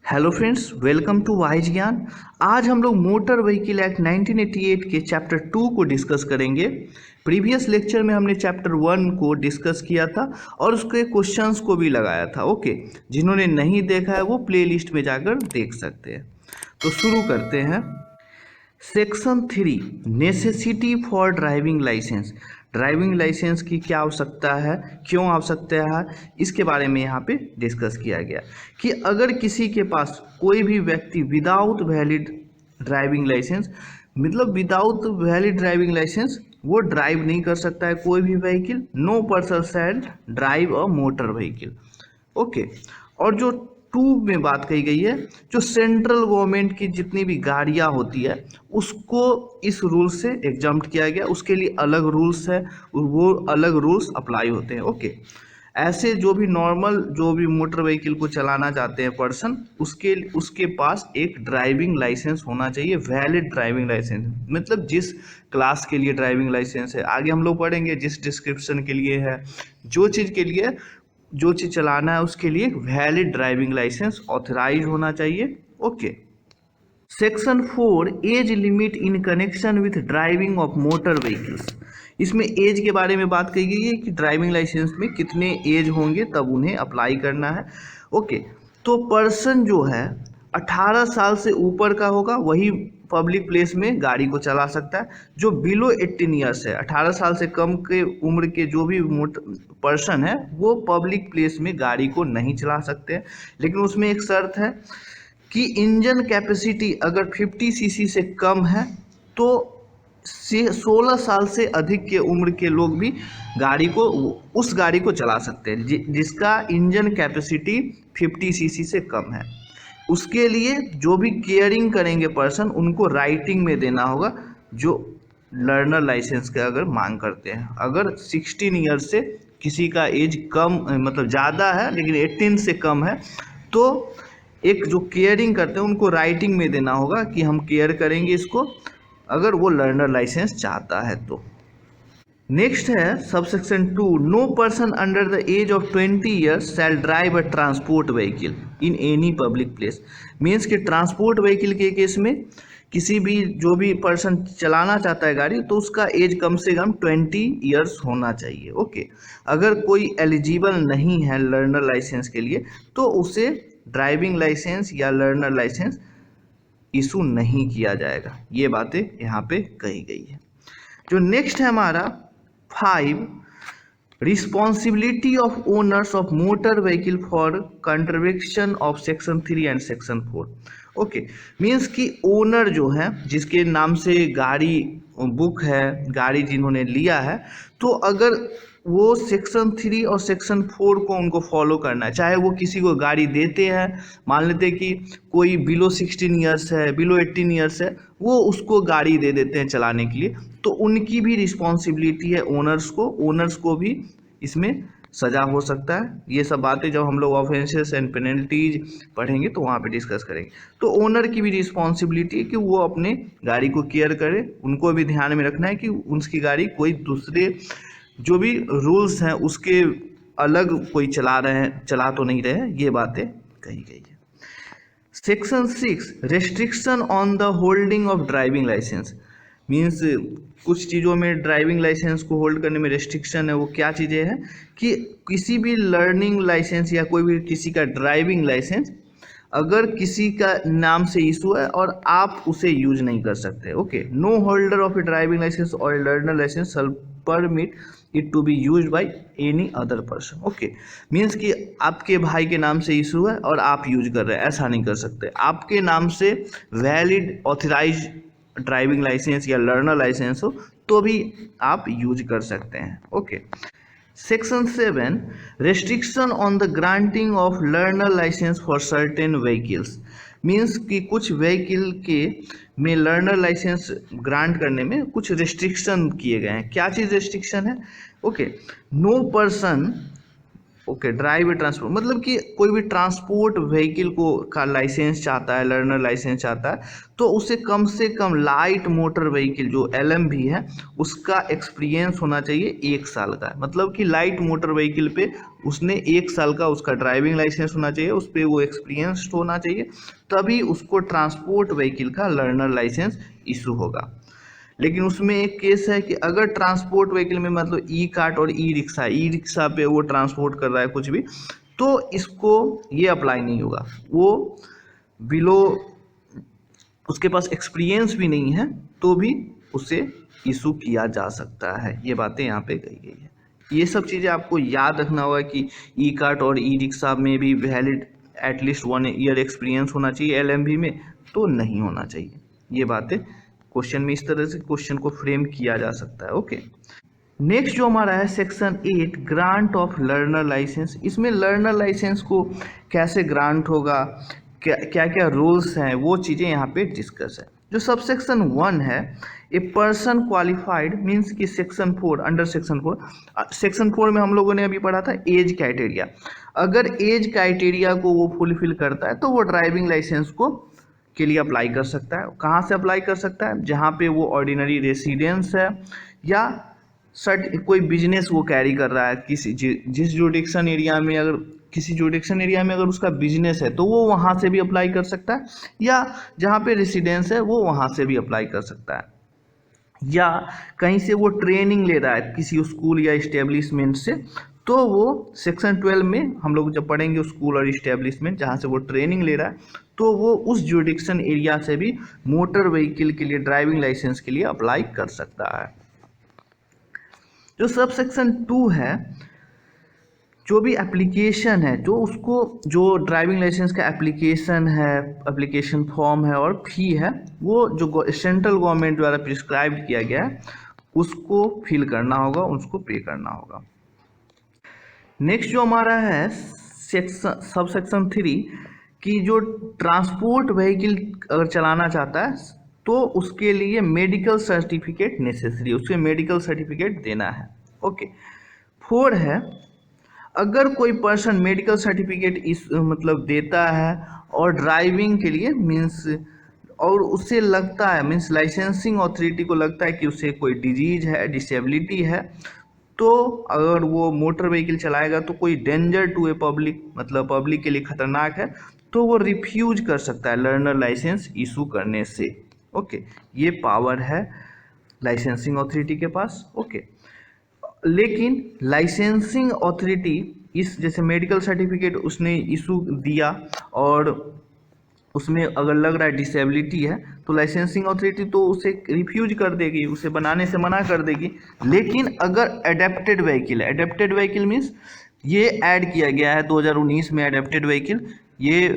Hello friends, welcome to wise Gyan. आज हम लोग मोटर व्हीकल एक्ट 1988 के चैप्टर 2 को डिस्कस करेंगे। प्रीवियस लेक्चर में हमने चैप्टर 1 को डिस्कस किया था और उसके क्वेश्चंस को भी लगाया था। ओके, जिन्होंने नहीं देखा है वो प्लेलिस्ट में जाकर देख सकते हैं। तो शुरू करते हैं। Section 3, necessity for driving licence. Driving licence की क्या आवश्यकता है, क्यों आवश्यकता है, इसके बारे में यहाँ पे डिस्कस किया गया कि अगर किसी के पास कोई भी व्यक्ति विदाउट वैलिड ड्राइविंग लाइसेंस, मतलब विदाउट वैलिड ड्राइविंग लाइसेंस वो ड्राइव नहीं कर सकता है कोई भी vehicle. No person shall drive a motor vehicle. Okay, और जो 2 में बात कही गई है, जो सेंट्रल गवर्नमेंट की जितनी भी गाड़ियां होती है उसको इस रूल से एग्जम्प्ट किया गया, उसके लिए अलग रूल्स है, वो अलग रूल्स अप्लाई होते हैं। ओके, ऐसे जो भी नॉर्मल जो भी मोटर व्हीकल को चलाना चाहते हैं पर्सन, उसके पास एक ड्राइविंग लाइसेंस होना चाहिए, वैलिड ड्राइविंग लाइसेंस। मतलब जिस क्लास के लिए ड्राइविंग लाइसेंस है, आगे हम लोग पढ़ेंगे जिस डिस्क्रिप्शन के लिए है, जो चीज़ के लिए जो चीज़ चलाना है उसके लिए वैलिड ड्राइविंग लाइसेंस ऑथराइज होना चाहिए। Okay, section 4, age limit in connection with driving of motor vehicles. इसमें एज के बारे में बात कही गई है कि ड्राइविंग लाइसेंस में कितने एज होंगे तब उन्हें अप्लाई करना है। ओके, तो पर्सन जो है 18 साल से ऊपर का होगा वही पब्लिक प्लेस में गाड़ी को चला सकता है। जो बिलो 18 ईयर्स है, 18 साल से कम के उम्र के जो भी पर्सन है वो पब्लिक प्लेस में गाड़ी को नहीं चला सकते हैं। लेकिन उसमें एक शर्त है कि इंजन कैपेसिटी अगर 50 सीसी से कम है तो 16 साल से अधिक के उम्र के लोग भी उस गाड़ी को चला सकते हैं जिसका इंजन कैपेसिटी 50 सीसी से कम है। उसके लिए जो भी केयरिंग करेंगे पर्सन उनको राइटिंग में देना होगा, जो लर्नर लाइसेंस का अगर मांग करते हैं। अगर 16 ईयर से किसी का एज कम मतलब ज़्यादा है लेकिन 18 से कम है तो एक जो केयरिंग करते हैं उनको राइटिंग में देना होगा कि हम केयर करेंगे इसको, अगर वो लर्नर लाइसेंस चाहता है तो। नेक्स्ट है subsection 2, no person under the age of 20 years shall drive a transport vehicle in any public place. Means कि ट्रांसपोर्ट व्हीकल के केस में किसी भी जो भी पर्सन चलाना चाहता है गाड़ी तो उसका एज कम से कम 20 ईयर्स होना चाहिए। ओके, अगर कोई एलिजिबल नहीं है लर्नर लाइसेंस के लिए तो उसे ड्राइविंग लाइसेंस या लर्नर लाइसेंस इशू नहीं किया जाएगा। ये बातें यहाँ पे कही गई है। जो नेक्स्ट है हमारा 5, responsibility of owners of motor vehicle for contravention of section 3 and section 4। Okay, means कि ओनर जो है जिसके नाम से गाड़ी बुक है, गाड़ी जिन्होंने लिया है, तो अगर वो सेक्शन 3 और सेक्शन 4 को उनको फॉलो करना है, चाहे वो किसी को गाड़ी देते हैं, मान लेते हैं कि कोई बिलो 16 ईयर्स है, बिलो 18 ईयर्स है, वो उसको गाड़ी दे देते हैं चलाने के लिए, तो उनकी भी रिस्पॉन्सिबिलिटी है ओनर्स को भी इसमें सजा हो सकता है। ये सब बातें जब हम लोग ऑफेंसेस एंड पेनल्टीज पढ़ेंगे तो वहाँ पे डिस्कस करेंगे। तो ओनर की भी रिस्पॉन्सिबिलिटी है कि वो अपने गाड़ी को केयर करे, उनको भी ध्यान में रखना है कि उनकी गाड़ी कोई दूसरे जो भी रूल्स हैं उसके अलग कोई चला तो नहीं रहे, ये बातें कही गई है। Section 6, restriction on the holding of driving licence. Means कुछ चीज़ों में ड्राइविंग लाइसेंस को होल्ड करने में रेस्ट्रिक्शन है। वो क्या चीज़ें हैं कि किसी भी लर्निंग लाइसेंस या कोई भी किसी का ड्राइविंग लाइसेंस अगर किसी का नाम से इशू है और आप उसे यूज नहीं कर सकते। Okay, no holder of a driving licence or learner licence shall permit it to be use by any other person. Okay, means कि आपके भाई के नाम से इशू है और आप यूज कर रहे हैं, ऐसा नहीं कर सकते। आपके नाम से वैलिड ऑथराइज ड्राइविंग लाइसेंस या लर्नर लाइसेंस हो तो भी आप यूज कर सकते हैं। Okay, section 7, restriction on the granting of learner licence for certain vehicles. Means कि कुछ व्हीकल के में लर्नर लाइसेंस ग्रांट करने में कुछ रेस्ट्रिक्शन किए गए हैं। क्या चीज़ रेस्ट्रिक्शन है? Okay, no person okay, drive transport मतलब कि कोई भी ट्रांसपोर्ट व्हीकल को का लाइसेंस चाहता है, लर्नर लाइसेंस चाहता है, तो उसे कम से कम लाइट मोटर व्हीकल जो LMV है उसका एक्सपीरियंस होना चाहिए 1 साल का। मतलब कि लाइट मोटर व्हीकल पे उसने 1 साल का उसका ड्राइविंग लाइसेंस होना चाहिए, उस पर वो एक्सपीरियंस्ड होना चाहिए, तभी उसको ट्रांसपोर्ट व्हीकल का लर्नर लाइसेंस इशू होगा। लेकिन उसमें एक केस है कि अगर ट्रांसपोर्ट व्हीकल में मतलब ई-कार्ट और ई रिक्शा पे वो ट्रांसपोर्ट कर रहा है कुछ भी, तो इसको ये अप्लाई नहीं होगा। वो बिलो उसके पास एक्सपीरियंस भी नहीं है तो भी उसे इशू किया जा सकता है। ये बातें यहाँ पे कही गई है। ये सब चीज़ें आपको याद रखना होगा कि ई-कार्ट और ई-रिक्शा में भी वैलिड एटलीस्ट 1 ईयर एक्सपीरियंस होना चाहिए, LMV में तो नहीं होना चाहिए। ये बातें क्वेश्चन में इस तरह से क्वेश्चन को फ्रेम किया जा सकता है। ओके, नेक्स्ट जो हमारा है section 8 grant of learner licence. इसमें लर्नर लाइसेंस को कैसे ग्रांट होगा, क्या क्या रूल्स हैं, वो चीज़ें यहाँ पे डिस्कस है। जो सब सेक्शन 1 है, ए पर्सन क्वालिफाइड मीन्स कि सेक्शन 4 अंडर सेक्शन 4 में हम लोगों ने अभी पढ़ा था एज क्राइटेरिया। अगर एज क्राइटेरिया को वो फुलफिल करता है तो वो ड्राइविंग लाइसेंस को के लिए अप्लाई कर सकता है। कहाँ से अप्लाई कर सकता है? जहाँ पे वो ऑर्डिनरी रेसिडेंस है या कोई बिजनेस वो कैरी कर रहा है, किसी जिस जुडिक्शन एरिया में, अगर किसी जुडिक्शन एरिया में अगर उसका बिजनेस है तो वो वहाँ से भी अप्लाई कर सकता है, या जहाँ पे रेसिडेंस है वो वहाँ से भी अप्लाई कर सकता है, या कहीं से वो ट्रेनिंग ले रहा है किसी स्कूल या इस्टेब्लिशमेंट से, तो वो सेक्शन 12 में हम लोग जब पढ़ेंगे स्कूल और इस्टेब्लिशमेंट जहाँ से वो ट्रेनिंग ले रहा है, तो वो उस जुडिक्शन एरिया से भी मोटर व्हीकल के लिए ड्राइविंग लाइसेंस के लिए अप्लाई कर सकता है। जो सब सेक्शन 2 है, जो भी एप्लीकेशन है, जो उसको जो ड्राइविंग लाइसेंस का एप्लीकेशन है, एप्लीकेशन फॉर्म है और फी है, वो जो सेंट्रल गवर्नमेंट द्वारा प्रिस्क्राइब किया गया है उसको फिल करना होगा, उसको पे करना होगा। नेक्स्ट जो हमारा है सेक्शन सब सेक्शन 3 कि जो ट्रांसपोर्ट व्हीकल अगर चलाना चाहता है तो उसके लिए मेडिकल सर्टिफिकेट नेसेसरी, उसके मेडिकल सर्टिफिकेट देना है। ओके, 4 है, अगर कोई पर्सन मेडिकल सर्टिफिकेट इस मतलब देता है और ड्राइविंग के लिए मीन्स, और उससे लगता है मीन्स लाइसेंसिंग अथॉरिटी को लगता है कि उसे कोई डिजीज है, डिसेबिलिटी है, तो अगर वो मोटर व्हीकल चलाएगा तो कोई डेंजर टू ए पब्लिक, मतलब पब्लिक के लिए खतरनाक है, तो वो रिफ्यूज कर सकता है लर्नर लाइसेंस इशू करने से। ओके, ये पावर है लाइसेंसिंग अथॉरिटी के पास। ओके, लेकिन लाइसेंसिंग अथॉरिटी इस जैसे मेडिकल सर्टिफिकेट उसने इशू दिया और उसमें अगर लग रहा है डिसेबिलिटी है तो लाइसेंसिंग अथॉरिटी तो उसे रिफ्यूज कर देगी, उसे बनाने से मना कर देगी। लेकिन अगर एडेप्टेड व्हीकल है, एडेप्टेड व्हीकल मीन्स ये ऐड किया गया है 2019 में एडेप्टेड व्हीकल, ये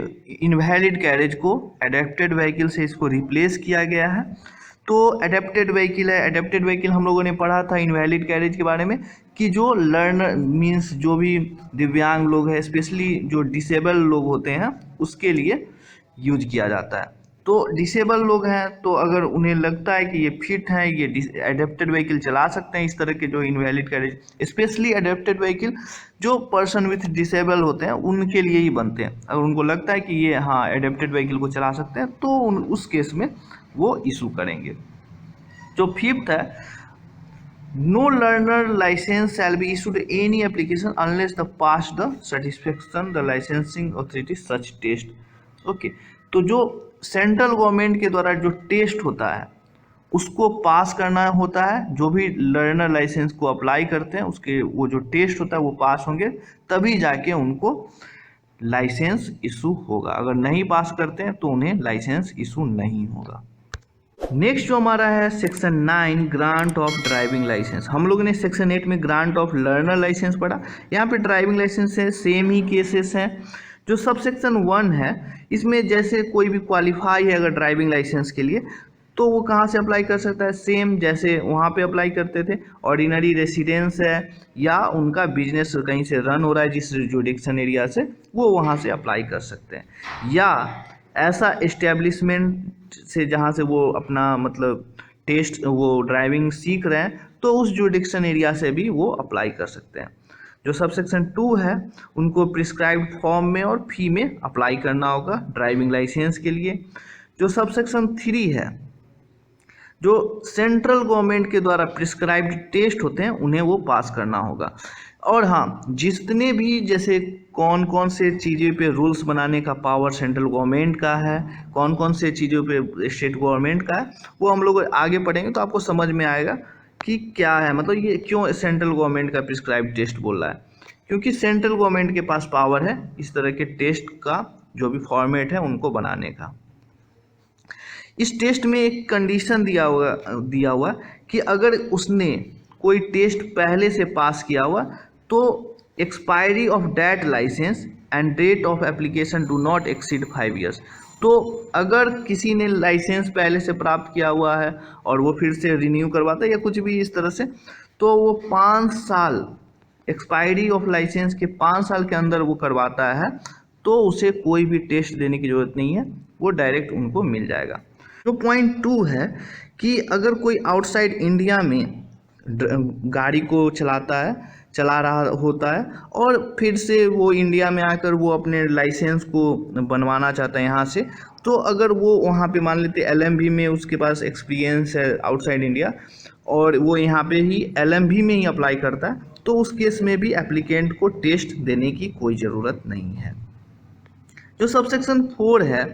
इनवैलिड कैरेज को एडेप्टेड व्हीकल से इसको रिप्लेस किया गया है। तो एडेप्टेड व्हीकल है, एडेप्टेड व्हीकल हम लोगों ने पढ़ा था इनवैलिड कैरेज के बारे में कि जो लर्नर मीन्स जो भी दिव्यांग लोग हैं, स्पेशली जो डिसेबल लोग होते हैं, उसके लिए यूज किया जाता है। तो डिसेबल लोग हैं तो अगर उन्हें लगता है कि ये फिट है, ये एडेप्टेड व्हीकल चला सकते हैं, इस तरह के जो invalid carriage, specially adapted vehicle जो पर्सन विथ डिसेबल होते हैं उनके लिए ही बनते हैं। अगर उनको लगता है कि ये हाँ एडेप्टेड व्हीकल को चला सकते हैं तो उस केस में वो इशू करेंगे। जो 5th है, no learner licence shall be issued any application unless the pass the satisfaction the licensing authority such test. Okay, तो जो सेंट्रल गवर्नमेंट के द्वारा जो टेस्ट होता है उसको पास करना होता है। जो भी लर्नर लाइसेंस को अप्लाई करते हैं उसके वो जो टेस्ट होता है वो पास होंगे तभी जाके उनको लाइसेंस इशू होगा। अगर नहीं पास करते हैं तो उन्हें लाइसेंस इशू नहीं होगा। नेक्स्ट जो हमारा है section 9 grant of driving licence. हम लोगों ने सेक्शन 8 में ग्रांट ऑफ लर्नर लाइसेंस पढ़ा, यहाँ पे ड्राइविंग लाइसेंस है, सेम ही केसेस हैं। जो सब सेक्शन 1 है इसमें जैसे कोई भी क्वालिफाई है अगर ड्राइविंग लाइसेंस के लिए तो वो कहाँ से अप्लाई कर सकता है? सेम जैसे वहाँ पे अप्लाई करते थे, ऑर्डिनरी रेसिडेंस है या उनका बिजनेस कहीं से रन हो रहा है जिस जुडिक्शन एरिया से, वो वहाँ से अप्लाई कर सकते हैं, या ऐसा इस्टेब्लिशमेंट से जहाँ से वो अपना मतलब टेस्ट वो ड्राइविंग सीख रहे हैं तो उस जुडिक्शन एरिया से भी वो अप्लाई कर सकते हैं। जो सब सेक्शन 2 है उनको प्रिस्क्राइब्ड फॉर्म में और फी में अप्लाई करना होगा ड्राइविंग लाइसेंस के लिए। जो सब सेक्शन 3 है, जो सेंट्रल गवर्नमेंट के द्वारा प्रिस्क्राइब्ड टेस्ट होते हैं उन्हें वो पास करना होगा। और हाँ, जितने भी जैसे कौन कौन से चीज़ों पे रूल्स बनाने का पावर सेंट्रल गवर्नमेंट का है, कौन कौन से चीज़ों पे स्टेट गवर्नमेंट का है, वो हम लोग आगे पढ़ेंगे तो आपको समझ में आएगा कि क्या है, मतलब ये क्यों सेंट्रल गवर्नमेंट का प्रिस्क्राइब्ड टेस्ट बोल रहा है। क्योंकि सेंट्रल गवर्नमेंट के पास पावर है इस तरह के टेस्ट का जो भी फॉर्मेट है उनको बनाने का। इस टेस्ट में एक कंडीशन दिया हुआ कि अगर उसने कोई टेस्ट पहले से पास किया हुआ तो expiry of that licence and date of application do not exceed 5 years. तो अगर किसी ने लाइसेंस पहले से प्राप्त किया हुआ है और वो फिर से रिन्यू करवाता है या कुछ भी इस तरह से, तो वो 5 साल एक्सपायरी ऑफ लाइसेंस के 5 साल के अंदर वो करवाता है तो उसे कोई भी टेस्ट देने की ज़रूरत नहीं है, वो डायरेक्ट उनको मिल जाएगा। जो पॉइंट 2 है कि अगर कोई आउटसाइड इंडिया में गाड़ी को चला रहा होता है और फिर से वो इंडिया में आकर वो अपने लाइसेंस को बनवाना चाहता है यहाँ से, तो अगर वो वहाँ पे मान लेते LMV में उसके पास एक्सपीरियंस है आउटसाइड इंडिया और वो यहाँ पे ही LMV में ही अप्लाई करता है, तो उस केस में भी एप्लीकेंट को टेस्ट देने की कोई ज़रूरत नहीं है। जो सब सेक्शन 4 है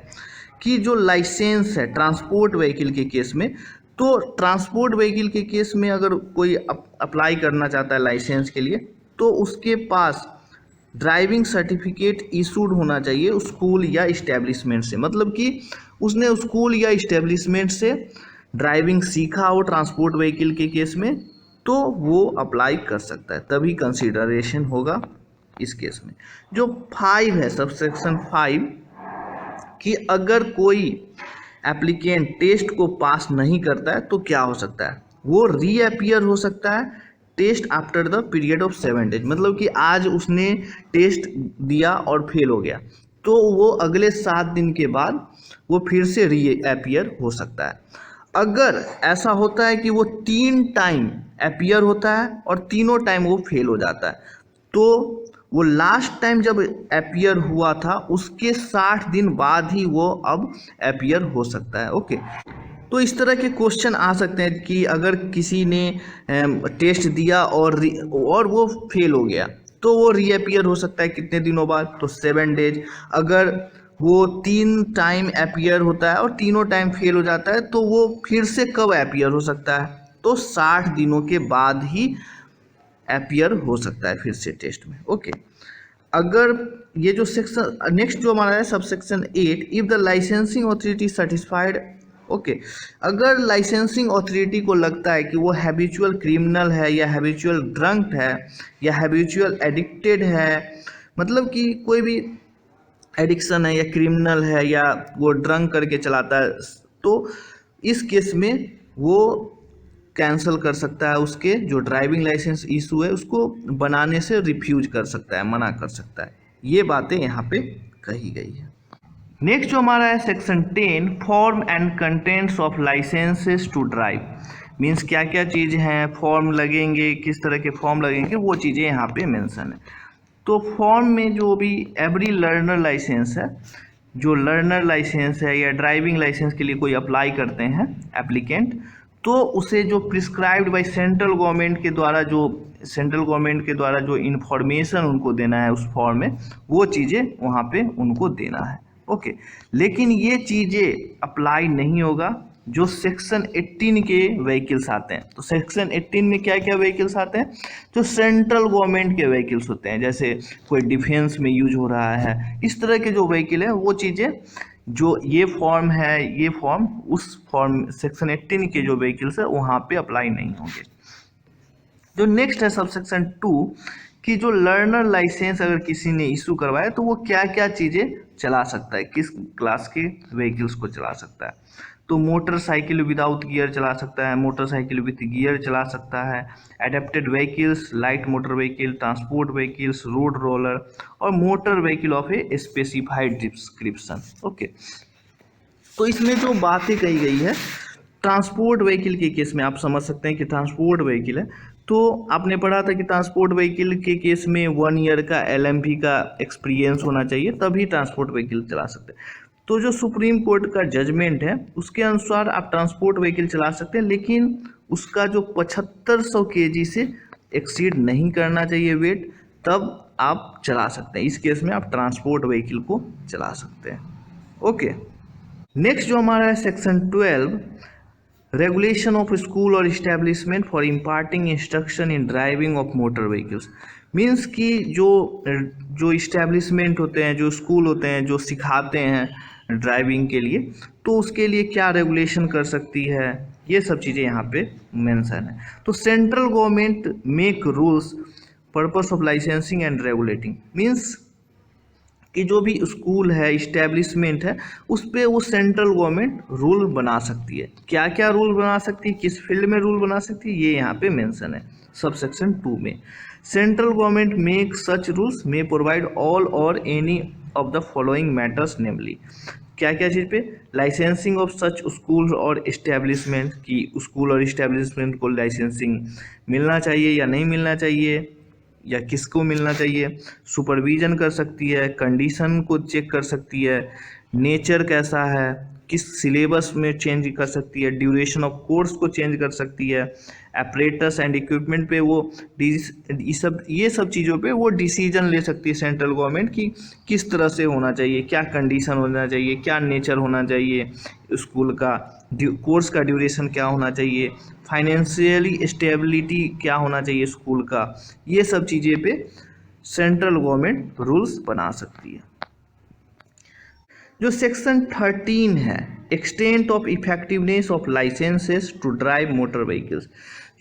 कि जो लाइसेंस है ट्रांसपोर्ट व्हीकल के केस में, तो ट्रांसपोर्ट व्हीकल के केस में अगर कोई अप्लाई करना चाहता है लाइसेंस के लिए तो उसके पास ड्राइविंग सर्टिफिकेट इशूड होना चाहिए स्कूल या इस्टेब्लिशमेंट से, मतलब कि उसने स्कूल या इस्टेब्लिशमेंट से ड्राइविंग सीखा हो ट्रांसपोर्ट व्हीकल के केस में तो वो अप्लाई कर सकता है, तभी कंसिडरेशन होगा इस केस में। जो 5 है सब सेक्शन 5 कि अगर कोई एप्लीकेंट टेस्ट को पास नहीं करता है तो क्या हो सकता है, वो रीअपियर हो सकता है test after the period of 7 days. मतलब कि आज उसने टेस्ट दिया और फेल हो गया तो वो अगले 7 दिन के बाद वो फिर से रीअपियर हो सकता है। अगर ऐसा होता है कि वो 3 टाइम अपियर होता है और तीनों टाइम वो फेल हो जाता है, तो वो लास्ट टाइम जब अपियर हुआ था उसके 60 दिन बाद ही वो अब अपियर हो सकता है। ओके, तो इस तरह के क्वेश्चन आ सकते हैं कि अगर किसी ने टेस्ट दिया और वो फेल हो गया तो वो रीअपियर हो सकता है कितने दिनों बाद, तो 7 डेज। अगर वो 3 टाइम अपियर होता है और तीनों टाइम फेल हो जाता है तो वो फिर से कब अपियर हो सकता है, तो 60 दिनों के बाद ही अपियर हो सकता है फिर से टेस्ट में। ओके, अगर ये जो सेक्शन नेक्स्ट जो हमारा है sub section 8, if the licensing authority satisfied. Okay, अगर लाइसेंसिंग अथॉरिटी को लगता है कि वो हैबिचुअल क्रिमिनल है या हैबिचुअल ड्रंक है या हैबिचुअल एडिक्टेड है, मतलब कि कोई भी एडिक्शन है या क्रिमिनल है या वो ड्रंक करके चलाता है, तो इस केस में वो कैंसिल कर सकता है, उसके जो ड्राइविंग लाइसेंस इशू है उसको बनाने से रिफ्यूज कर सकता है, मना कर सकता है। ये बातें यहाँ पे कही गई है। नेक्स्ट जो हमारा है section 10, form and contents of licences to drive. Means क्या क्या चीज़ हैं, फॉर्म लगेंगे, किस तरह के फॉर्म लगेंगे, वो चीज़ें यहाँ पे मेंशन है। तो फॉर्म में जो भी एवरी लर्नर लाइसेंस है, जो लर्नर लाइसेंस है या ड्राइविंग लाइसेंस के लिए कोई अप्लाई करते हैं एप्लीकेंट, तो उसे जो प्रिस्क्राइब्ड बाय सेंट्रल गवर्नमेंट के द्वारा जो इन्फॉर्मेशन उनको देना है उस फॉर्म में, वो चीज़ें वहाँ पे उनको देना है। ओके, लेकिन ये चीज़ें अप्लाई नहीं होगा जो सेक्शन 18 के व्हीकल्स आते हैं। तो सेक्शन 18 में क्या क्या व्हीकल्स आते हैं, जो सेंट्रल गवर्नमेंट के व्हीकल्स होते हैं, जैसे कोई डिफेंस में यूज हो रहा है, इस तरह के जो व्हीकल है वो चीज़ें जो ये फॉर्म है, ये फॉर्म उस फॉर्म सेक्शन 18 के जो व्हीकल्स है वहाँ पे अप्लाई नहीं होंगे। जो नेक्स्ट है सब सेक्शन 2 कि जो लर्नर लाइसेंस अगर किसी ने इशू करवाया तो वो क्या क्या चीज़ें चला सकता है, किस क्लास के व्हीकल्स को चला सकता है। तो मोटरसाइकिल विदाउट गियर चला सकता है, मोटरसाइकिल विथ गियर चला सकता है, adapted vehicles, light motor vehicle, transport vehicles, road roller और motor vehicle of a specified description. Okay, तो इसमें जो बातें कही गई है ट्रांसपोर्ट व्हीकल के केस में आप समझ सकते हैं कि ट्रांसपोर्ट व्हीकल है तो आपने पढ़ा था कि ट्रांसपोर्ट व्हीकल के केस में 1 ईयर का LMV का एक्सपीरियंस होना चाहिए, तभी ट्रांसपोर्ट व्हीकल चला सकते हैं। तो जो सुप्रीम कोर्ट का जजमेंट है उसके अनुसार आप ट्रांसपोर्ट व्हीकल चला सकते हैं, लेकिन उसका जो 7500 kg से एक्सीड नहीं करना चाहिए वेट, तब आप चला सकते हैं। इस केस में आप ट्रांसपोर्ट व्हीकल को चला सकते हैं। ओके, नेक्स्ट जो हमारा है सेक्शन 12, रेगुलेशन ऑफ स्कूल और establishment for imparting instruction in driving of motor vehicles. Means कि जो इस्टेब्लिशमेंट होते हैं, जो स्कूल होते हैं, जो सिखाते हैं ड्राइविंग के लिए, तो उसके लिए क्या रेगुलेशन कर सकती है, ये सब चीज़ें यहाँ पे मेंशन है। तो central government make rules purpose of licensing and regulating. Means कि जो भी स्कूल है, इस्टेब्लिशमेंट है, उस पर वो सेंट्रल गवर्नमेंट रूल बना सकती है। क्या क्या रूल बना सकती है, किस फील्ड में रूल बना सकती है, ये यहाँ पे मेंशन है सबसेक्शन 2 में। Central government make such rules may provide all or any of the following matters, namely क्या क्या चीज़ पे, लाइसेंसिंग ऑफ सच स्कूल और इस्टेब्लिशमेंट, की स्कूल और इस्टेब्लिशमेंट को लाइसेंसिंग मिलना चाहिए या नहीं मिलना चाहिए, या किसको मिलना चाहिए, सुपरविजन कर सकती है, कंडीशन को चेक कर सकती है, नेचर कैसा है, किस सिलेबस में चेंज कर सकती है, ड्यूरेशन ऑफ कोर्स को चेंज कर सकती है, एपरेटस एंड इक्विपमेंट पे वो ये सब चीज़ों पे वो डिसीजन ले सकती है सेंट्रल गवर्नमेंट की किस तरह से होना चाहिए, क्या कंडीशन होना चाहिए, क्या नेचर होना चाहिए स्कूल का, कोर्स का ड्यूरेशन क्या होना चाहिए, फाइनेंशियली स्टेबिलिटी क्या होना चाहिए स्कूल का। ये सब चीज़ें पे सेंट्रल गवर्नमेंट रूल्स बना सकती है। जो सेक्शन 13 है, extent of effectiveness of licences to drive motor vehicles.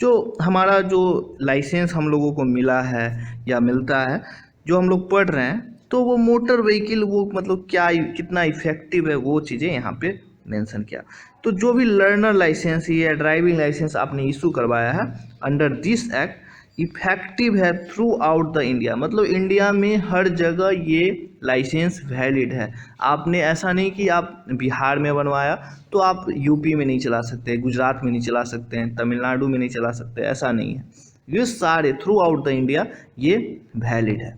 जो हमारा जो लाइसेंस हम लोगों को मिला है या मिलता है, जो हम लोग पढ़ रहे हैं, तो वो मोटर व्हीकल वो मतलब क्या कितना इफेक्टिव है, वो चीज़ें यहाँ पे मेंशन किया। तो जो भी लर्नर लाइसेंस या ड्राइविंग लाइसेंस आपने इशू करवाया है अंडर दिस एक्ट, इफेक्टिव है थ्रू आउट द इंडिया, मतलब इंडिया में हर जगह ये लाइसेंस वैलिड है। आपने ऐसा नहीं कि आप बिहार में बनवाया तो आप यूपी में नहीं चला सकते, गुजरात में नहीं चला सकते हैं, तमिलनाडु में नहीं चला सकते, ऐसा नहीं है। ये सारे थ्रू आउट द इंडिया ये वैलिड है।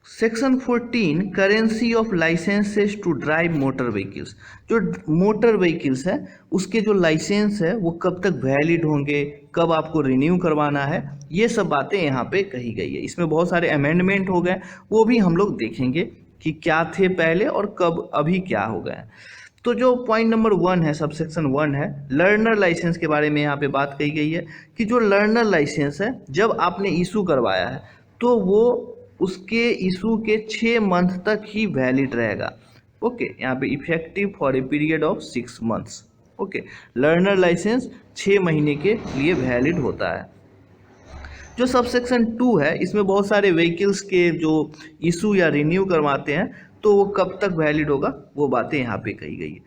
Section 14, currency of licences to drive motor vehicles. जो मोटर व्हीकल्स है उसके जो लाइसेंस है वो कब तक वैलिड होंगे, कब आपको रिन्यू करवाना है, ये सब बातें यहाँ पे कही गई है। इसमें बहुत सारे अमेंडमेंट हो गए, वो भी हम लोग देखेंगे कि क्या थे पहले और कब अभी क्या हो गए। तो जो पॉइंट नंबर 1 है, सबसेक्शन 1 है, लर्नर लाइसेंस के बारे में यहाँ पे बात कही गई है कि जो लर्नर लाइसेंस है जब आपने इशू करवाया है तो वो उसके इशू के 6 मंथ तक ही वैलिड रहेगा। ओके, यहाँ पे effective for a period of 6 months. Okay, learner licence 6 महीने के लिए वैलिड होता है। जो सबसेक्शन 2 है, इसमें बहुत सारे व्हीकल्स के जो इशू या रिन्यू करवाते हैं तो वो कब तक वैलिड होगा, वो बातें यहाँ पे कही गई है।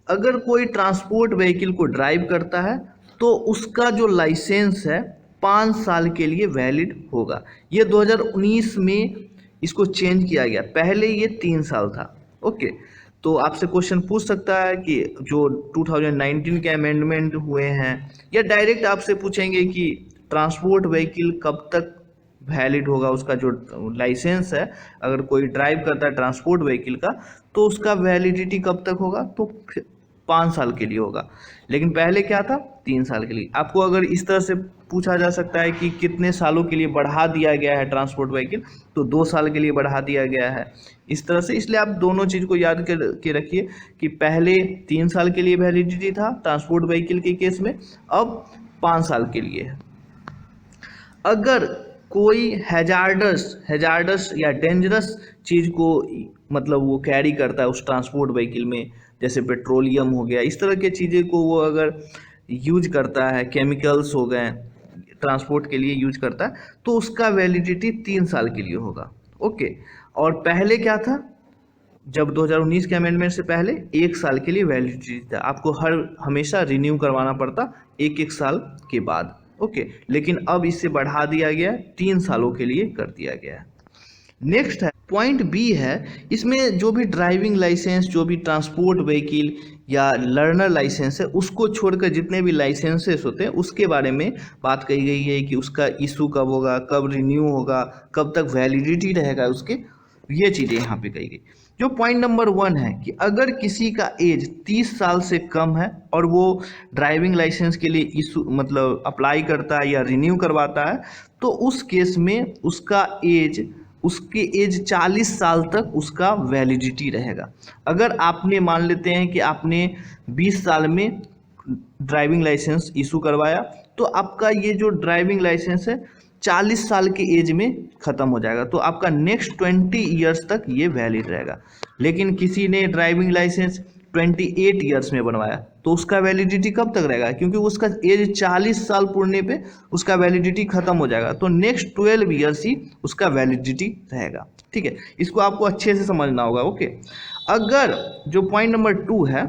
अगर कोई ट्रांसपोर्ट व्हीकल को ड्राइव करता है तो उसका जो लाइसेंस है 5 साल के लिए वैलिड होगा। ये 2019 में इसको चेंज किया गया, पहले ये 3 साल था। ओके, तो आपसे क्वेश्चन पूछ सकता है कि जो 2019 के अमेंडमेंट हुए हैं, या डायरेक्ट आपसे पूछेंगे कि ट्रांसपोर्ट व्हीकल कब तक वैलिड होगा, उसका जो लाइसेंस है अगर कोई ड्राइव करता है ट्रांसपोर्ट व्हीकल का तो उसका वैलिडिटी कब तक होगा, तो 5 साल के लिए होगा। लेकिन पहले क्या था, 3 साल के लिए। आपको अगर इस तरह से पूछा जा सकता है कि कितने सालों के लिए बढ़ा दिया गया है ट्रांसपोर्ट व्हीकल, तो 2 साल के लिए बढ़ा दिया गया है इस तरह से। इसलिए आप दोनों चीज़ को याद के रखिए कि पहले 3 साल के लिए वैलिडिटी था ट्रांसपोर्ट व्हीकल के केस में, अब 5 साल के लिए है। अगर कोई हैजार्डस या डेंजरस चीज़ को मतलब वो कैरी करता है उस ट्रांसपोर्ट व्हीकल में, जैसे पेट्रोलियम हो गया, इस तरह के चीज़ें को वो अगर यूज करता है, केमिकल्स हो गए, ट्रांसपोर्ट के लिए यूज करता है, तो उसका वैलिडिटी 3 साल के लिए होगा। ओके, और पहले क्या था, जब 2019 के अमेंडमेंट से पहले 1 साल के लिए वैलिडिटी था, आपको हमेशा रिन्यू करवाना पड़ता 1-1 साल के बाद। ओके, लेकिन अब इससे बढ़ा दिया गया, 3 सालों के लिए कर दिया गया है। नेक्स्ट है पॉइंट बी है, इसमें जो भी ड्राइविंग लाइसेंस, जो भी ट्रांसपोर्ट व्हीकल या लर्नर लाइसेंस है, उसको छोड़कर जितने भी लाइसेंसेस होते हैं उसके बारे में बात कही गई है कि उसका इशू कब होगा, कब रिन्यू होगा, कब तक वैलिडिटी रहेगा उसके, ये चीज़ें यहाँ पे कही गई। जो पॉइंट नंबर 1 है कि अगर किसी का एज 30 साल से कम है और वो ड्राइविंग लाइसेंस के लिए इशू मतलब अप्लाई करता है या रिन्यू करवाता है, तो उस केस में उसके एज 40 साल तक उसका वैलिडिटी रहेगा। अगर आपने मान लेते हैं कि आपने 20 साल में ड्राइविंग लाइसेंस इशू करवाया, तो आपका ये जो ड्राइविंग लाइसेंस है 40 साल के एज में ख़त्म हो जाएगा, तो आपका नेक्स्ट 20 ईयर्स तक ये वैलिड रहेगा। लेकिन किसी ने ड्राइविंग लाइसेंस 28 ईयर्स में बनवाया, तो उसका वैलिडिटी कब तक रहेगा, क्योंकि उसका एज 40 साल पूरने पे उसका वैलिडिटी ख़त्म हो जाएगा, तो नेक्स्ट 12 ईयर्स ही उसका वैलिडिटी रहेगा। ठीक है, इसको आपको अच्छे से समझना होगा। ओके, अगर जो पॉइंट नंबर 2 है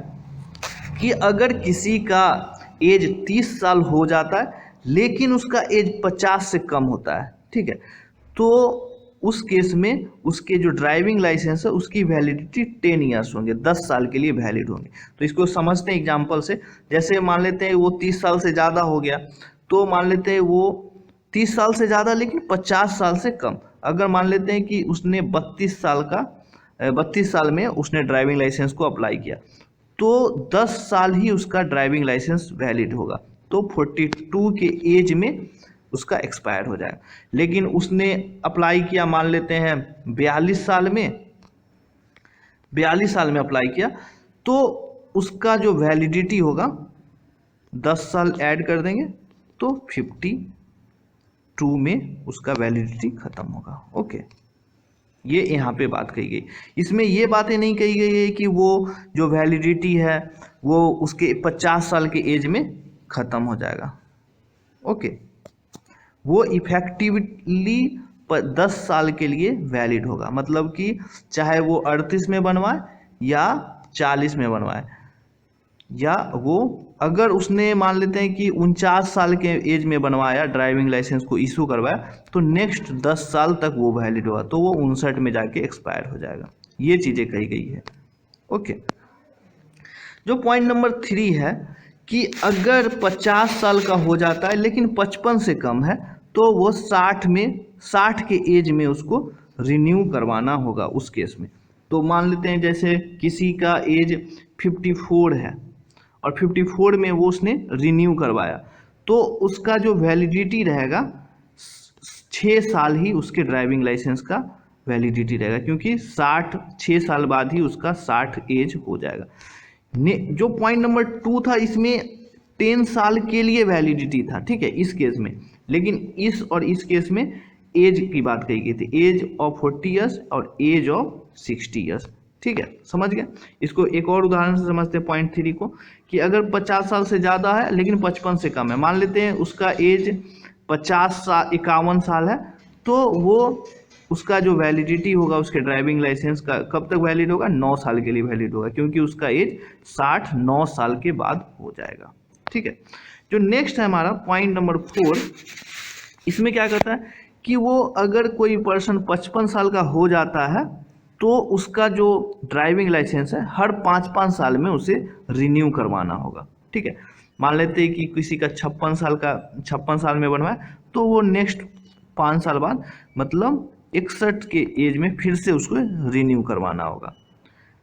कि अगर किसी का एज 30 साल हो जाता है लेकिन उसका एज 50 से कम होता है, ठीक है, तो उस केस में उसके जो ड्राइविंग लाइसेंस है उसकी वैलिडिटी 10 ईयर्स होंगे, 10 साल के लिए वैलिड होंगे। तो इसको समझते हैं एग्जांपल से। जैसे मान लेते हैं वो 30 साल से ज़्यादा हो गया, तो मान लेते हैं वो 30 साल से ज़्यादा लेकिन 50 साल से कम। अगर मान लेते हैं कि उसने 32 साल में उसने ड्राइविंग लाइसेंस को अप्लाई किया, तो 10 साल ही उसका ड्राइविंग लाइसेंस वैलिड होगा, तो 42 के एज में उसका एक्सपायर हो जाएगा। लेकिन उसने अप्लाई किया मान लेते हैं 42 साल में अप्लाई किया, तो उसका जो वैलिडिटी होगा 10 साल ऐड कर देंगे तो 52 में उसका वैलिडिटी ख़त्म होगा। ओके, ये यहाँ पे बात कही गई। इसमें ये बातें नहीं कही गई है कि वो जो वैलिडिटी है वो उसके 50 साल के एज में ख़त्म हो जाएगा। ओके, वो इफेक्टिवली 10 साल के लिए वैलिड होगा, मतलब कि चाहे वो 38 में बनवाए या 40 में बनवाए, या वो अगर उसने मान लेते हैं कि 49 साल के एज में बनवाया, ड्राइविंग लाइसेंस को इशू करवाया, तो नेक्स्ट 10 साल तक वो वैलिड होगा, तो वो 59 में जाके एक्सपायर हो जाएगा। ये चीज़ें कही गई है। ओके, जो पॉइंट नंबर 3 है कि अगर 50 साल का हो जाता है लेकिन 55 से कम है, तो वो 60 के एज में उसको रिन्यू करवाना होगा उस केस में। तो मान लेते हैं जैसे किसी का एज 54 है और 54 में वो उसने रिन्यू करवाया, तो उसका जो वैलिडिटी रहेगा 6 साल ही उसके ड्राइविंग लाइसेंस का वैलिडिटी रहेगा, क्योंकि 6 साल बाद ही उसका 60 एज हो जाएगा। जो पॉइंट नंबर 2 था, इसमें 10 साल के लिए वैलिडिटी था, ठीक है, इस केस में। लेकिन इस केस में एज की बात कही गई थी, एज ऑफ 40 ईयर्स और एज ऑफ 60 ईयर्स। ठीक है, समझ गए। इसको एक और उदाहरण से समझते हैं पॉइंट 3 को, कि अगर 50 साल से ज़्यादा है लेकिन 55 से कम है, मान लेते हैं उसका एज 51 साल है, तो वो उसका जो वैलिडिटी होगा उसके ड्राइविंग लाइसेंस का कब तक वैलिड होगा, 9 साल के लिए वैलिड होगा, क्योंकि उसका एज 9 साल के बाद हो जाएगा। ठीक है, जो नेक्स्ट है हमारा पॉइंट नंबर 4, इसमें क्या कहता है कि वो अगर कोई पर्सन 55 साल का हो जाता है तो उसका जो ड्राइविंग लाइसेंस है हर 5-5 साल में उसे रिन्यू करवाना होगा। ठीक है, मान लेते हैं कि किसी का 56 साल में बनवाए, तो वो नेक्स्ट 5 साल बाद मतलब 61 के एज में फिर से उसको रिन्यू करवाना होगा,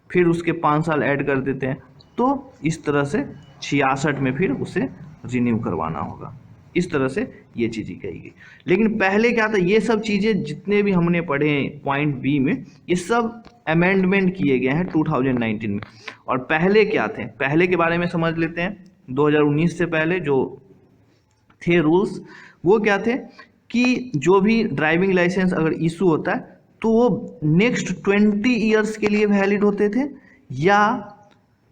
फिर उसके 5 साल ऐड कर देते हैं, तो इस तरह से 66 में फिर उसे रिन्यू करवाना होगा। इस तरह से ये चीज़ें कही गई। लेकिन पहले क्या था, ये सब चीज़ें जितने भी हमने पढ़े पॉइंट बी में, ये सब अमेंडमेंट किए गए हैं 2019 में। और पहले क्या थे, पहले के बारे में समझ लेते हैं। 2019 से पहले जो थे रूल्स, वो क्या थे कि जो भी ड्राइविंग लाइसेंस अगर इशू होता है तो वो नेक्स्ट 20 ईयर्स के लिए वैलिड होते थे या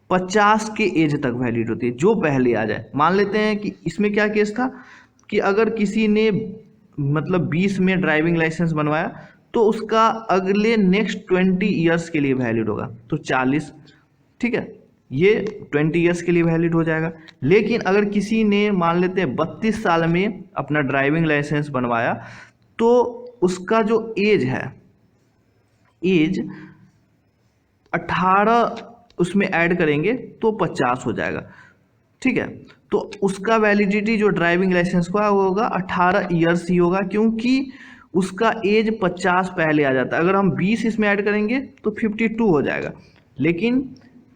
50 के एज तक वैलिड होती है, जो पहले आ जाए। मान लेते हैं कि इसमें क्या केस था कि अगर किसी ने मतलब 20 में ड्राइविंग लाइसेंस बनवाया, तो उसका अगले नेक्स्ट 20 ईयर्स के लिए वैलिड होगा, तो 40। ठीक है, ये 20 ईयर्स के लिए वैलिड हो जाएगा। लेकिन अगर किसी ने मान लेते हैं 32 साल में अपना ड्राइविंग लाइसेंस बनवाया, तो उसका जो एज है एज 18 उसमें ऐड करेंगे तो 50 हो जाएगा, ठीक है। तो उसका वैलिडिटी जो ड्राइविंग लाइसेंस का वो होगा 18 ईयर्स ही होगा, क्योंकि उसका एज 50 पहले आ जाता है। अगर हम 20 इसमें ऐड करेंगे तो 52 हो जाएगा, लेकिन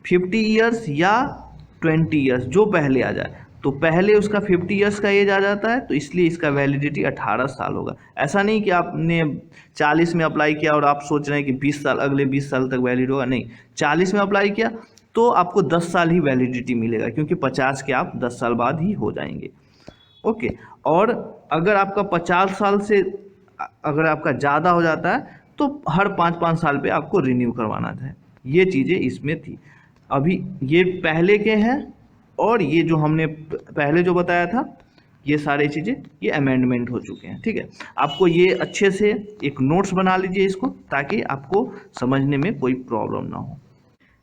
50 ईयर्स या 20 ईयर्स जो पहले आ जाए, तो पहले उसका 50 ईयर्स का एज आ जाता है, तो इसलिए इसका वैलिडिटी 18 साल होगा। ऐसा नहीं कि आपने 40 में अप्लाई किया और आप सोच रहे हैं कि 20 साल अगले 20 साल तक वैलिड होगा, नहीं। 40 में अप्लाई किया तो आपको 10 साल ही वैलिडिटी मिलेगा, क्योंकि 50 के आप 10 साल बाद ही हो जाएंगे। ओके, और अगर आपका 50 साल से अगर आपका ज़्यादा हो जाता है तो हर 5-5 साल पे आपको रिन्यू करवाना है। ये चीज़ें इसमें थी। अभी ये पहले के हैं, और ये जो हमने पहले जो बताया था ये सारी चीज़ें ये अमेंडमेंट हो चुके हैं, ठीक है। आपको ये अच्छे से एक नोट्स बना लीजिए इसको, ताकि आपको समझने में कोई प्रॉब्लम ना हो।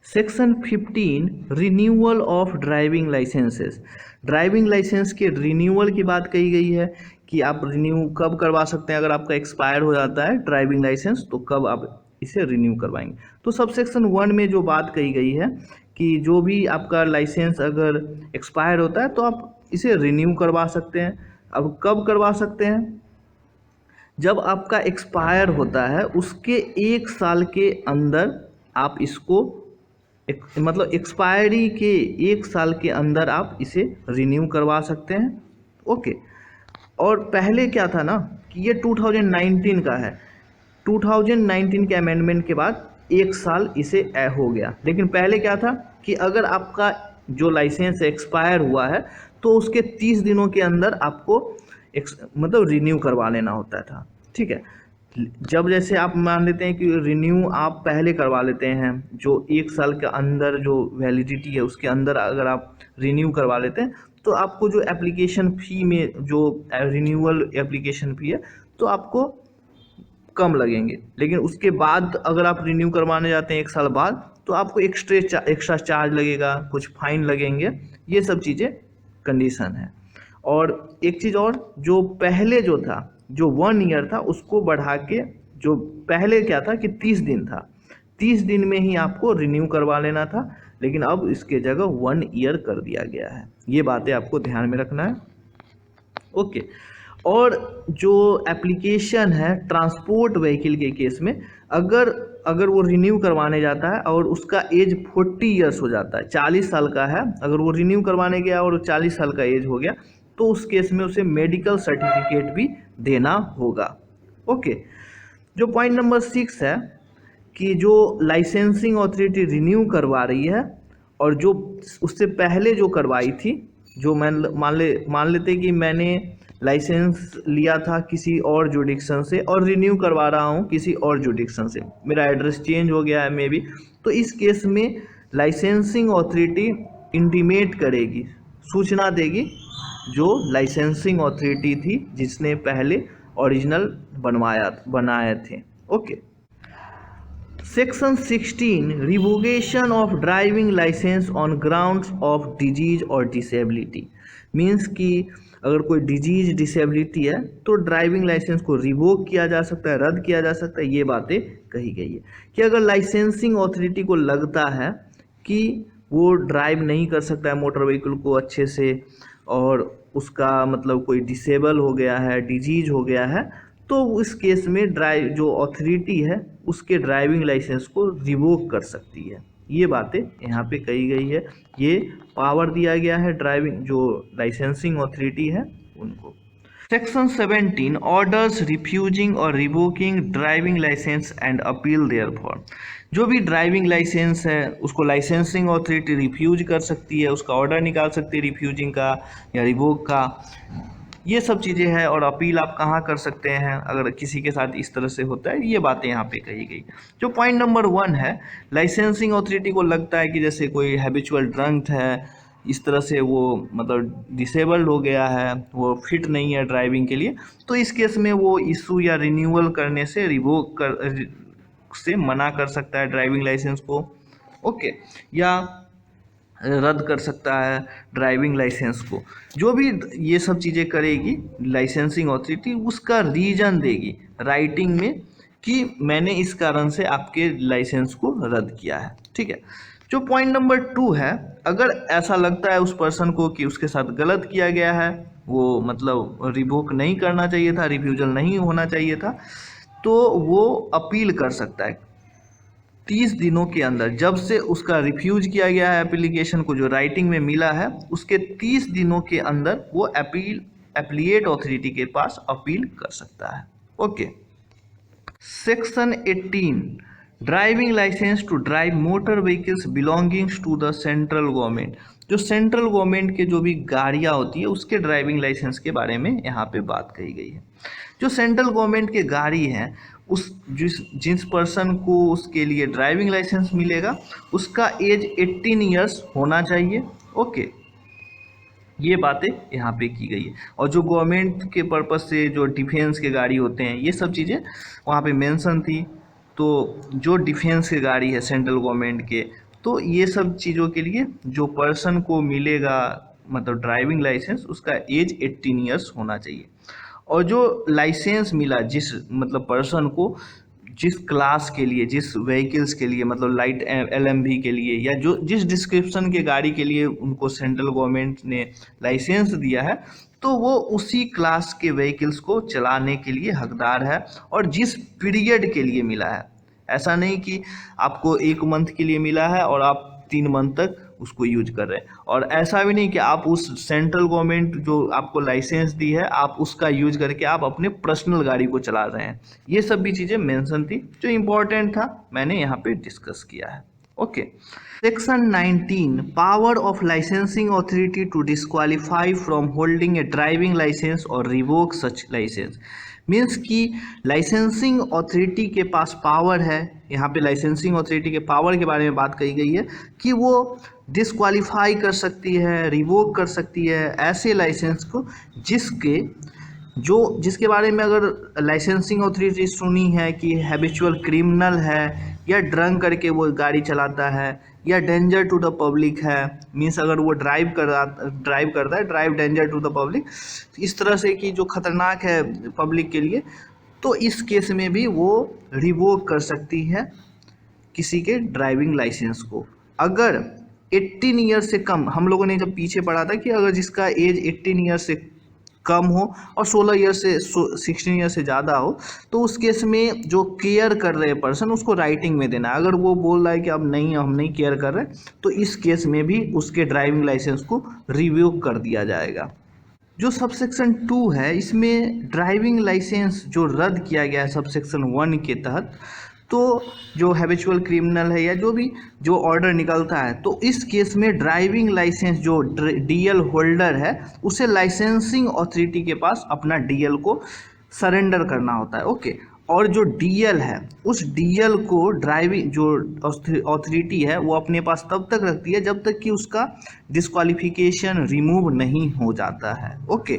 Section 15 renewal of driving licences. Driving licence के रिन्यूअल की बात कही गई है कि आप रिन्यू कब करवा सकते हैं। अगर आपका एक्सपायर हो जाता है ड्राइविंग लाइसेंस तो कब आप इसे रिन्यू करवाएंगे। तो सब सेक्शन 1 में जो बात कही गई है कि जो भी आपका लाइसेंस अगर एक्सपायर होता है तो आप इसे रिन्यू करवा सकते हैं। अब कब करवा सकते हैं? जब आपका एक्सपायर होता है उसके 1 साल के अंदर आप इसको मतलब एक्सपायरी के 1 साल के अंदर आप इसे रिन्यू करवा सकते हैं। ओके, और पहले क्या था ना कि ये 2019 का है। 2019 के अमेंडमेंट के बाद 1 साल इसे हो गया, लेकिन पहले क्या था कि अगर आपका जो लाइसेंस एक्सपायर हुआ है तो उसके 30 दिनों के अंदर आपको मतलब रिन्यू करवा लेना होता था, ठीक है। जब जैसे आप मान लेते हैं कि रिन्यू आप पहले करवा लेते हैं, जो 1 साल के अंदर जो वैलिडिटी है उसके अंदर अगर आप रिन्यू करवा लेते हैं तो आपको जो एप्लीकेशन फ़ी में जो रिन्यूअल एप्लीकेशन फ़ी है तो आपको कम लगेंगे। लेकिन उसके बाद अगर आप रिन्यू करवाने जाते हैं 1 साल बाद तो आपको एक्स्ट्रा चार्ज लगेगा, कुछ फाइन लगेंगे। ये सब चीज़ें कंडीशन है। और एक चीज़ और, जो पहले जो था जो 1 ईयर था उसको बढ़ा के, जो पहले क्या था कि 30 दिन था, 30 दिन में ही आपको रिन्यू करवा लेना था, लेकिन अब इसके जगह 1 ईयर कर दिया गया है। ये बातें आपको ध्यान में रखना है। ओके, और जो एप्लीकेशन है ट्रांसपोर्ट व्हीकल के केस में, अगर वो रिन्यू करवाने जाता है और उसका एज 40 ईयर्स हो जाता है, 40 साल का है, अगर वो रिन्यू करवाने गया और 40 साल का एज हो गया तो उस केस में उसे मेडिकल सर्टिफिकेट भी देना होगा। ओके, जो पॉइंट नंबर 6 है कि जो लाइसेंसिंग अथॉरिटी रिन्यू करवा रही है और जो उससे पहले जो करवाई थी, जो मान लेते कि मैंने लाइसेंस लिया था किसी और जुडिक्शन से और रिन्यू करवा रहा हूँ किसी और जुडिक्शन से, मेरा एड्रेस चेंज हो गया है मे बी, तो इस केस में लाइसेंसिंग अथॉरिटी इंटीमेट करेगी, सूचना देगी जो लाइसेंसिंग अथॉरिटी थी जिसने पहले ओरिजिनल बनाए थे। Okay, section 16 revocation of driving licence on grounds of disease और डिसेबिलिटी। मीन्स कि अगर कोई डिजीज डिसेबिलिटी है तो ड्राइविंग लाइसेंस को रिवोक किया जा सकता है, रद्द किया जा सकता है। ये बातें कही गई है कि अगर लाइसेंसिंग अथॉरिटी को लगता है कि वो ड्राइव नहीं कर सकता है मोटर व्हीकल को अच्छे से, और उसका मतलब कोई डिसेबल हो गया है, डिजीज हो गया है, तो इस केस में जो अथॉरिटी है उसके ड्राइविंग लाइसेंस को रिवोक कर सकती है। ये बातें यहाँ पे कही गई है, ये पावर दिया गया है ड्राइविंग जो लाइसेंसिंग अथॉरिटी है उनको। सेक्शन 17 ऑर्डर्स रिफ्यूजिंग और revoking driving licence and appeal therefor. जो भी ड्राइविंग लाइसेंस है उसको लाइसेंसिंग अथॉरिटी रिफ्यूज कर सकती है, उसका ऑर्डर निकाल सकती है रिफ्यूजिंग का या रिवोक का, ये सब चीज़ें हैं। और अपील आप कहाँ कर सकते हैं अगर किसी के साथ इस तरह से होता है, ये बातें यहाँ पे कही गई। जो पॉइंट नंबर 1 है, लाइसेंसिंग अथॉरिटी को लगता है कि जैसे कोई हैबिचुअल ड्रंक है, इस तरह से वो मतलब डिसेबल्ड हो गया है, वो फिट नहीं है ड्राइविंग के लिए, तो इस केस में वो इशू या रिन्यूअल करने से रिवोक से मना कर सकता है ड्राइविंग लाइसेंस को। ओके, या रद्द कर सकता है ड्राइविंग लाइसेंस को। जो भी ये सब चीज़ें करेगी लाइसेंसिंग अथॉरिटी, उसका रीज़न देगी राइटिंग में कि मैंने इस कारण से आपके लाइसेंस को रद्द किया है। ठीक है। जो पॉइंट नंबर 2 है, अगर ऐसा लगता है उस पर्सन को कि उसके साथ गलत किया गया है, वो मतलब रिवोक नहीं करना चाहिए था, रिफ्यूजल नहीं होना चाहिए था, तो वो अपील कर सकता है 30 दिनों के अंदर। जब से उसका रिफ्यूज किया गया है एप्लीकेशन को, जो राइटिंग में मिला है, उसके 30 दिनों के अंदर वो एप्लीएट अथॉरिटी के पास अपील कर सकता है। Okay. Section 18, driving licence to drive motor vehicles belongings to the central government. जो सेंट्रल गवर्नमेंट के जो भी गाड़ियाँ होती है उसके ड्राइविंग लाइसेंस के बारे में यहाँ पे बात कही गई है। जो सेंट्रल गवर्नमेंट के गाड़ी हैं, उस जिस पर्सन को उसके लिए ड्राइविंग लाइसेंस मिलेगा उसका एज 18 ईयर्स होना चाहिए। ओके, ये बातें यहाँ पे की गई है। और जो गवर्नमेंट के पर्पस से जो डिफेंस के गाड़ी होते हैं, ये सब चीज़ें वहाँ पे मेंशन थी। तो जो डिफेंस के गाड़ी है सेंट्रल गवर्नमेंट के, तो ये सब चीज़ों के लिए जो पर्सन को मिलेगा मतलब ड्राइविंग लाइसेंस, उसका एज 18 ईयर्स होना चाहिए। और जो लाइसेंस मिला जिस मतलब पर्सन को, जिस क्लास के लिए, जिस व्हीकल्स के लिए, मतलब लाइट LMV के लिए, या जो जिस डिस्क्रिप्शन के गाड़ी के लिए उनको सेंट्रल गवर्नमेंट ने लाइसेंस दिया है, तो वो उसी क्लास के व्हीकल्स को चलाने के लिए हकदार है। और जिस पीरियड के लिए मिला है, ऐसा नहीं कि आपको 1 मंथ के लिए मिला है और आप 3 मंथ तक उसको यूज कर रहे हैं, और ऐसा भी नहीं कि आप उस सेंट्रल गवर्नमेंट जो आपको लाइसेंस दी है आप उसका यूज करके आप अपने पर्सनल गाड़ी को चला रहे हैं। ये सब भी चीज़ें मेंशन थी, जो इम्पोर्टेंट था मैंने यहाँ पे डिस्कस किया है। Okay. Section 19, power of licensing authority to disqualify from holding a driving licence और रिवोक सच लाइसेंस। मीन्स कि लाइसेंसिंग अथॉरिटी के पास पावर है, यहाँ पे लाइसेंसिंग अथॉरिटी के पावर के बारे में बात कही गई है कि वो डिस्क्वालीफाई कर सकती है, रिवोक कर सकती है ऐसे लाइसेंस को जिसके बारे में अगर लाइसेंसिंग अथॉरिटी सुनी है कि हैबिचुअल क्रिमिनल है, या ड्रंक करके वो गाड़ी चलाता है, या डेंजर टू द पब्लिक है। मीन्स अगर वो ड्राइव करता है, drive danger to the public, इस तरह से कि जो खतरनाक है पब्लिक के लिए, तो इस केस में भी वो रिवोक कर सकती है किसी के ड्राइविंग लाइसेंस को। अगर 18 ईयर से कम, हम लोगों ने जब पीछे पढ़ा था कि अगर जिसका एज 18 ईयर से कम हो और 16 ईयर से 16 ईयर से ज़्यादा हो, तो उस केस में जो केयर कर रहे पर्सन उसको राइटिंग में देना है। अगर वो बोल रहा है कि अब नहीं, हम नहीं केयर कर रहे, तो इस केस में भी उसके ड्राइविंग लाइसेंस को रिवोक कर दिया जाएगा। जो सबसेक्शन 2 है, इसमें ड्राइविंग लाइसेंस जो रद्द किया गया है सबसेक्शन 1 के तहत, तो जो हैबिचुअल क्रिमिनल है या जो ऑर्डर निकलता है, तो इस केस में ड्राइविंग लाइसेंस जो DL होल्डर है उसे लाइसेंसिंग अथॉरिटी के पास अपना DL को सरेंडर करना होता है। ओके। और जो DL है, उस DL को ड्राइविंग जो अथॉरिटी है वो अपने पास तब तक रखती है जब तक कि उसका डिस्क्वालिफिकेशन रिमूव नहीं हो जाता है। ओके।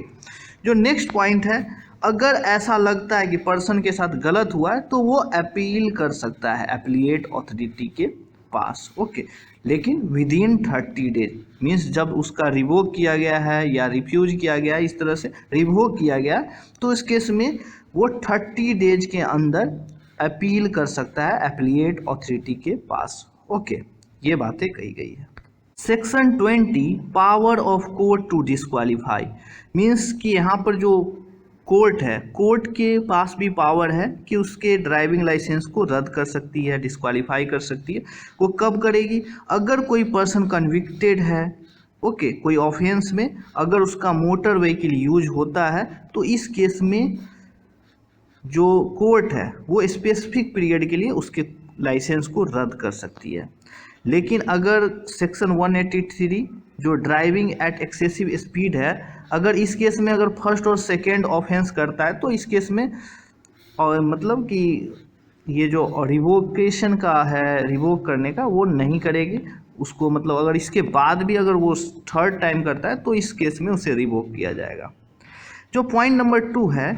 जो नेक्स्ट पॉइंट है, अगर ऐसा लगता है कि पर्सन के साथ गलत हुआ है तो वो अपील कर सकता है एप्लीएट अथॉरिटी के पास। ओके। लेकिन विदिन 30 डेज, मीन्स जब उसका रिवोक किया गया है या रिफ्यूज किया गया है, इस तरह से रिवोक किया गया, तो इस केस में वो 30 डेज के अंदर अपील कर सकता है एप्लीएट अथॉरिटी के पास। ओके, ये बातें कही गई है। Section 20, power of court to disqualify. Means कि यहाँ पर जो कोर्ट है, कोर्ट के पास भी पावर है कि उसके ड्राइविंग लाइसेंस को रद्द कर सकती है, डिस्क्वालीफाई कर सकती है। वो कब करेगी? अगर कोई पर्सन कन्विक्टेड है, ओके, कोई ऑफेंस में, अगर उसका मोटर व्हीकल यूज होता है, तो इस केस में जो कोर्ट है वो स्पेसिफिक पीरियड के लिए उसके लाइसेंस को रद्द कर सकती है। लेकिन अगर सेक्शन 183 जो ड्राइविंग एट एक्सेसिव स्पीड है, अगर इस केस में अगर फर्स्ट और सेकेंड ऑफेंस करता है, तो इस केस में और मतलब कि ये जो रिवोकेशन का है, रिवोक करने का, वो नहीं करेगी उसको। मतलब अगर इसके बाद भी अगर वो थर्ड टाइम करता है तो इस केस में उसे रिवोक किया जाएगा। जो पॉइंट नंबर 2 है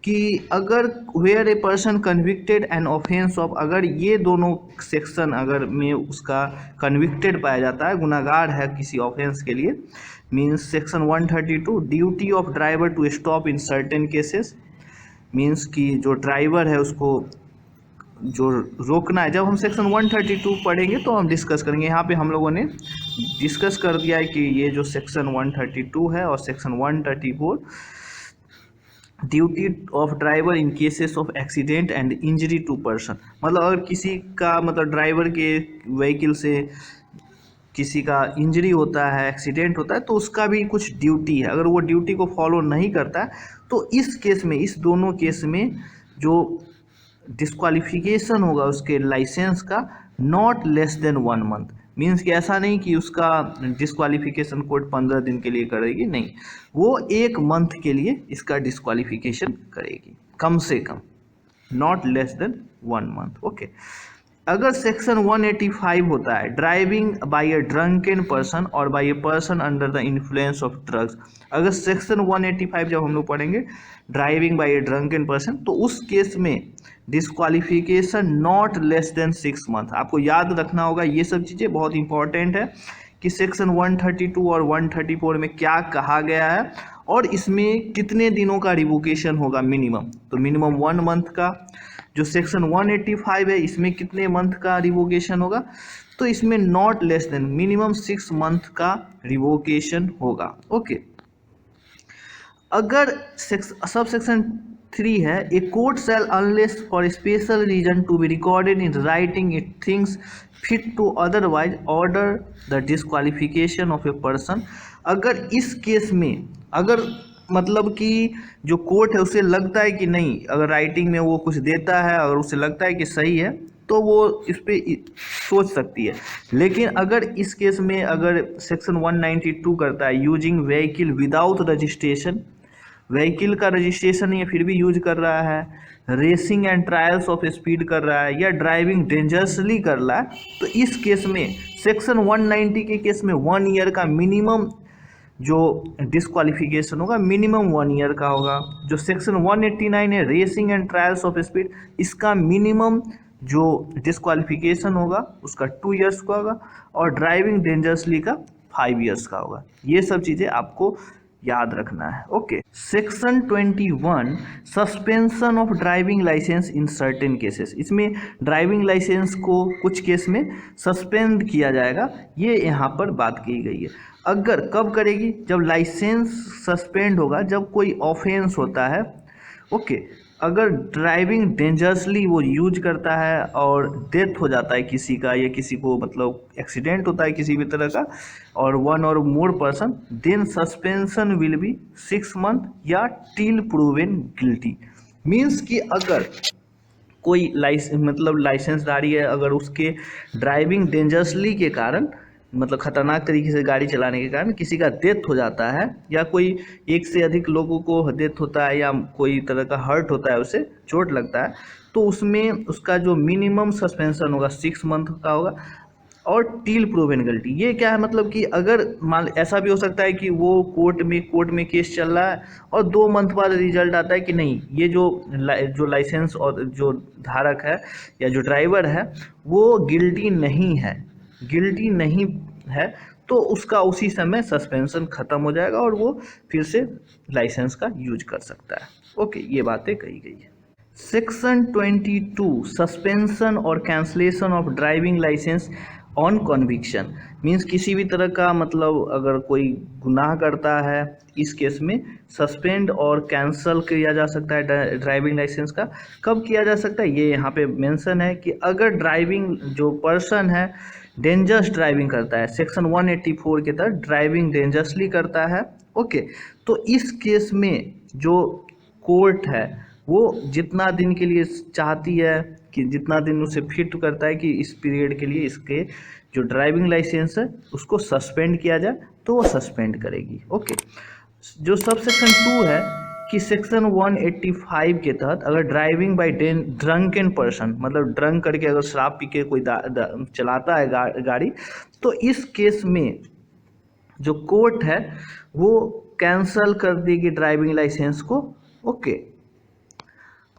कि अगर where a person convicted an offence of, अगर ये दोनों सेक्शन अगर में उसका कन्विक्टेड पाया जाता है, गुनाहगार है किसी ऑफेंस के लिए, means section 132, duty of driver to stop in certain cases. Means कि जो ड्राइवर है उसको जो रोकना है, जब हम सेक्शन 132 पढ़ेंगे तो हम डिस्कस करेंगे। यहाँ पे हम लोगों ने डिस्कस कर दिया है कि ये जो सेक्शन 132 है और section 134 duty of driver in cases of accident and injury to person, मतलब अगर किसी का मतलब ड्राइवर के व्हीकल से किसी का इंजरी होता है, एक्सीडेंट होता है, तो उसका भी कुछ ड्यूटी है। अगर वो ड्यूटी को फॉलो नहीं करता है तो इस केस में, इस दोनों केस में जो डिस्क्वालिफिकेशन होगा उसके लाइसेंस का not less than 1 month. Means कि ऐसा नहीं कि उसका डिस्क्वालिफिकेशन कोर्ट 15 दिन के लिए करेगी, नहीं, वो 1 मंथ के लिए इसका डिस्क्वालिफिकेशन करेगी कम से कम, not less than 1 month. Okay, अगर सेक्शन 185 होता है driving by a drunken person or by a person under the influence of drugs, अगर सेक्शन 185 जब हम लोग पढ़ेंगे driving by a drunken person, तो उस केस में disqualification not less than 6 month. आपको याद रखना होगा, ये सब चीज़ें बहुत इंपॉर्टेंट है कि सेक्शन 132 और 134 में क्या कहा गया है और इसमें कितने दिनों का रिवोकेशन होगा मिनिमम। तो मिनिमम 1 मंथ का। जो सेक्शन 185 है इसमें कितने मंथ का रिवोकेशन होगा, तो इसमें not less than minimum 6 month का रिवोकेशन होगा। ओके, अगर सब सेक्शन 3 है, a court shall unless for special reason to be recorded in writing it things fit to otherwise order the disqualification of a person. अगर इस case में, अगर मतलब कि जो कोर्ट है उसे लगता है कि नहीं, अगर राइटिंग में वो कुछ देता है और उसे लगता है कि सही है तो वो इस पर सोच सकती है। लेकिन अगर इस केस में अगर सेक्शन 192 करता है using vehicle without registration, vehicle का रजिस्ट्रेशन नहीं है फिर भी यूज कर रहा है, racing and trials of speed कर रहा है या ड्राइविंग डेंजरसली कर रहा है, तो इस केस में सेक्शन 190 के केस में 1 ईयर का मिनिमम जो डिस्क्वालिफिकेशन होगा मिनिमम 1 ईयर का होगा। जो सेक्शन 189 है racing and trials of speed, इसका मिनिमम जो डिस्क्वालिफिकेशन होगा उसका 2 ईयर्स का होगा और ड्राइविंग डेंजरसली का 5 ईयर्स का होगा। ये सब चीज़ें आपको याद रखना है। Okay, section 21 suspension of driving licence in certain cases, इसमें ड्राइविंग लाइसेंस को कुछ केस में सस्पेंड किया जाएगा, ये यहाँ पर बात की गई है। अगर कब करेगी, जब लाइसेंस सस्पेंड होगा, जब कोई ऑफेंस होता है। ओके, अगर ड्राइविंग डेंजरसली वो यूज करता है और डेथ हो जाता है किसी का, या किसी को मतलब एक्सीडेंट होता है किसी भी तरह का और 1 और more person, then suspension will be 6 month या टिल प्रूवन गिल्टी। मीन्स कि अगर कोई लाइसेंसधारी है, अगर उसके ड्राइविंग डेंजरसली के कारण मतलब खतरनाक तरीके से गाड़ी चलाने के कारण किसी का डेथ हो जाता है या कोई एक से अधिक लोगों को डेथ होता है या कोई तरह का हर्ट होता है, उसे चोट लगता है, तो उसमें उसका जो मिनिमम सस्पेंशन होगा 6 मंथ का होगा और टिल प्रूवन गिल्टी। ये क्या है, मतलब कि अगर मान ऐसा भी हो सकता है कि वो कोर्ट में केस चल रहा है और 2 मंथ बाद रिजल्ट आता है कि नहीं, ये जो लाइसेंस और जो धारक है या जो ड्राइवर है वो गिल्टी नहीं है, तो उसका उसी समय सस्पेंशन खत्म हो जाएगा और वो फिर से लाइसेंस का यूज कर सकता है। ओके, ये बातें कही गई है। सेक्शन 22 सस्पेंशन और cancellation of driving licence on conviction, means किसी भी तरह का मतलब अगर कोई गुनाह करता है इस केस में सस्पेंड और कैंसल किया जा सकता है ड्राइविंग लाइसेंस का। कब किया जा सकता है, ये यहाँ पे मेंशन है कि अगर ड्राइविंग जो पर्सन है डेंजरस ड्राइविंग करता है, सेक्शन 184 के तहत ड्राइविंग डेंजरसली करता है। ओके, तो इस केस में जो कोर्ट है वो जितना दिन के लिए चाहती है कि जितना दिन उसे फिट करता है कि इस पीरियड के लिए इसके जो ड्राइविंग लाइसेंस है उसको सस्पेंड किया जाए, तो वो सस्पेंड करेगी। ओके, जो सब सेक्शन 2 है कि सेक्शन 185 के तहत अगर ड्राइविंग बाय ड्रंकन पर्सन, मतलब ड्रंक करके अगर शराब पी के कोई चलाता है गाड़ी, तो इस केस में जो कोर्ट है वो कैंसल कर देगी ड्राइविंग लाइसेंस को। ओके,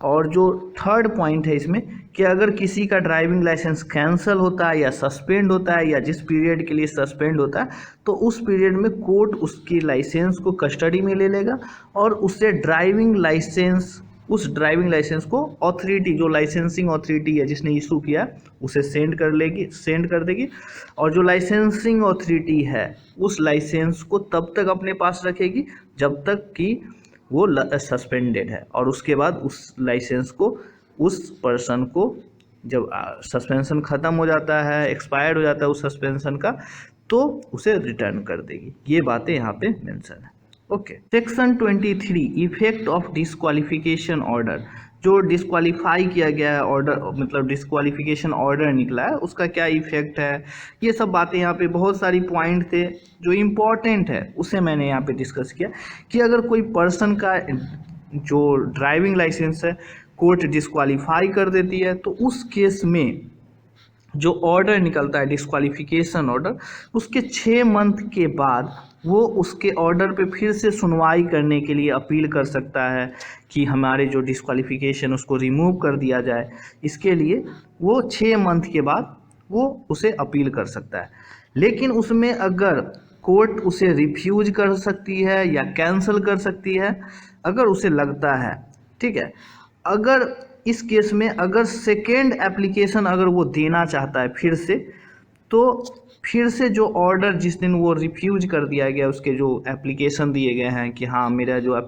और जो थर्ड पॉइंट है इसमें कि अगर किसी का ड्राइविंग लाइसेंस कैंसिल होता है या सस्पेंड होता है या जिस पीरियड के लिए सस्पेंड होता है, तो उस पीरियड में कोर्ट उसकी लाइसेंस को कस्टडी में ले लेगा और उससे ड्राइविंग लाइसेंस उस ड्राइविंग लाइसेंस को अथॉरिटी, जो लाइसेंसिंग अथॉरिटी है जिसने इशू किया उसे सेंड कर देगी, और जो लाइसेंसिंग अथॉरिटी है उस लाइसेंस को तब तक अपने पास रखेगी जब तक कि वो सस्पेंडेड है, और उसके बाद उस लाइसेंस को उस पर्सन को जब सस्पेंशन ख़त्म हो जाता है, एक्सपायर्ड हो जाता है उस सस्पेंशन का, तो उसे रिटर्न कर देगी। ये बातें यहाँ पे मेंशन है। Okay, section 23 effect of disqualification order, जो डिस्क्वालीफाई किया गया है ऑर्डर, मतलब डिस्क्वालिफिकेशन ऑर्डर निकला है, उसका क्या इफेक्ट है, ये सब बातें यहाँ पे बहुत सारी पॉइंट थे जो इम्पोर्टेंट है, उसे मैंने यहाँ पे डिस्कस किया कि अगर कोई पर्सन का जो ड्राइविंग लाइसेंस है कोर्ट डिस्क्वालीफाई कर देती है, तो उस केस में जो ऑर्डर निकलता है डिस्क्वालिफिकेशन ऑर्डर, उसके 6 मंथ के बाद वो उसके ऑर्डर पे फिर से सुनवाई करने के लिए अपील कर सकता है कि हमारे जो डिस्क्वालिफिकेशन उसको रिमूव कर दिया जाए। इसके लिए वो 6 मंथ के बाद वो उसे अपील कर सकता है, लेकिन उसमें अगर कोर्ट उसे रिफ्यूज कर सकती है या कैंसिल कर सकती है अगर उसे लगता है, ठीक है। अगर इस केस में अगर सेकेंड एप्लीकेशन अगर वो देना चाहता है फिर से, तो फिर से जो ऑर्डर जिस दिन वो रिफ्यूज कर दिया गया, उसके जो एप्लीकेशन दिए गए हैं कि हाँ मेरा जो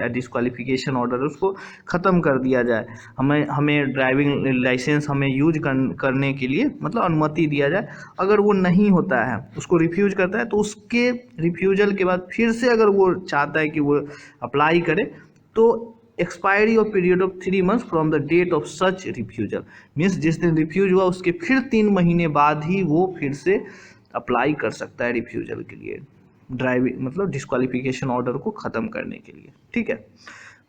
डिस्क्वालिफिकेशन ऑर्डर है उसको ख़त्म कर दिया जाए, हमें ड्राइविंग लाइसेंस हमें यूज करने के लिए मतलब अनुमति दिया जाए, अगर वो नहीं होता है, उसको रिफ्यूज करता है, तो उसके रिफ्यूजल के बाद फिर से अगर वो चाहता है कि वो अप्लाई करे, तो expiry of period of 3 months from the date of such refusal, means जिस दिन रिफ्यूज हुआ उसके फिर 3 महीने बाद ही वो फिर से अप्लाई कर सकता है रिफ्यूजल के लिए, ड्राइविंग मतलब डिस्क्वालिफिकेशन ऑर्डर को ख़त्म करने के लिए। ठीक है,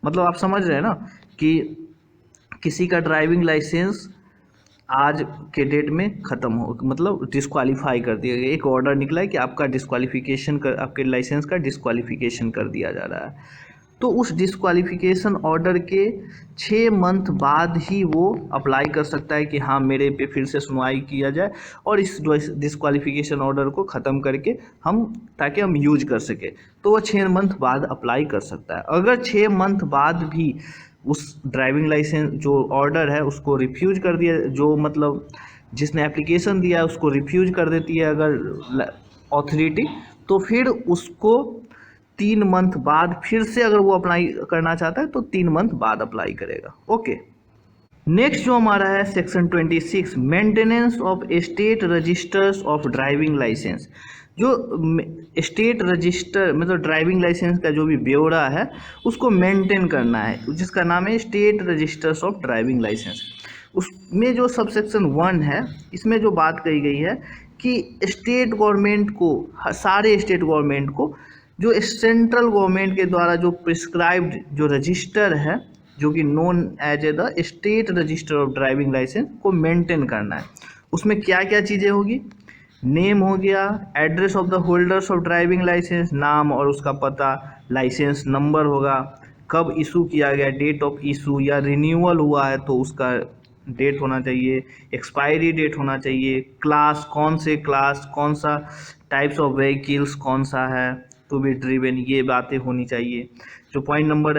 मतलब आप समझ रहे हैं ना कि किसी का ड्राइविंग लाइसेंस आज के डेट में ख़त्म हो, मतलब डिस्क्वालीफाई कर दिया गया, एक ऑर्डर निकला है कि आपका डिस्क्वालिफिकेशन कर, आपके लाइसेंस का डिस्क्वालिफिकेशन कर दिया जा रहा है, तो उस डिस्क्वालिफिकेशन ऑर्डर के 6 मंथ बाद ही वो अप्लाई कर सकता है कि हाँ मेरे पे फिर से सुनवाई किया जाए और इस डिस्क्वालिफिकेशन ऑर्डर को ख़त्म करके हम ताकि हम यूज कर सके, तो वो 6 मंथ बाद अप्लाई कर सकता है। अगर 6 मंथ बाद भी उस ड्राइविंग लाइसेंस जो ऑर्डर है उसको रिफ्यूज कर दिया, जो मतलब जिसने एप्लीकेशन दिया है उसको रिफ्यूज कर देती है अगर अथॉरिटी, तो फिर उसको 3 मंथ बाद फिर से अगर वो अप्लाई करना चाहता है तो 3 मंथ बाद अप्लाई करेगा। ओके, नेक्स्ट जो हमारा है section 26 maintenance of state registers of driving licence. जो स्टेट रजिस्टर मतलब ड्राइविंग लाइसेंस का जो भी ब्यौरा है उसको मेंटेन करना है, जिसका नाम है state registers of driving licence. उसमें जो सब सेक्शन 1 है इसमें जो बात कही गई है कि स्टेट गवर्नमेंट को, सारे स्टेट गवर्नमेंट को जो सेंट्रल गवर्नमेंट के द्वारा जो प्रिस्क्राइब्ड जो रजिस्टर है जो कि known as a the state register of driving licence को मेंटेन करना है। उसमें क्या क्या चीज़ें होगी, नेम हो गया, address of the holders of driving licence, नाम और उसका पता, लाइसेंस नंबर होगा, कब इशू किया गया, डेट ऑफ इशू, या रिन्यूअल हुआ है तो उसका डेट होना चाहिए, एक्सपायरी डेट होना चाहिए, क्लास कौन से क्लास, कौन सा टाइप्स ऑफ व्हीकल्स कौन सा है टू बी ड्रिवन, ये बातें होनी चाहिए। जो पॉइंट नंबर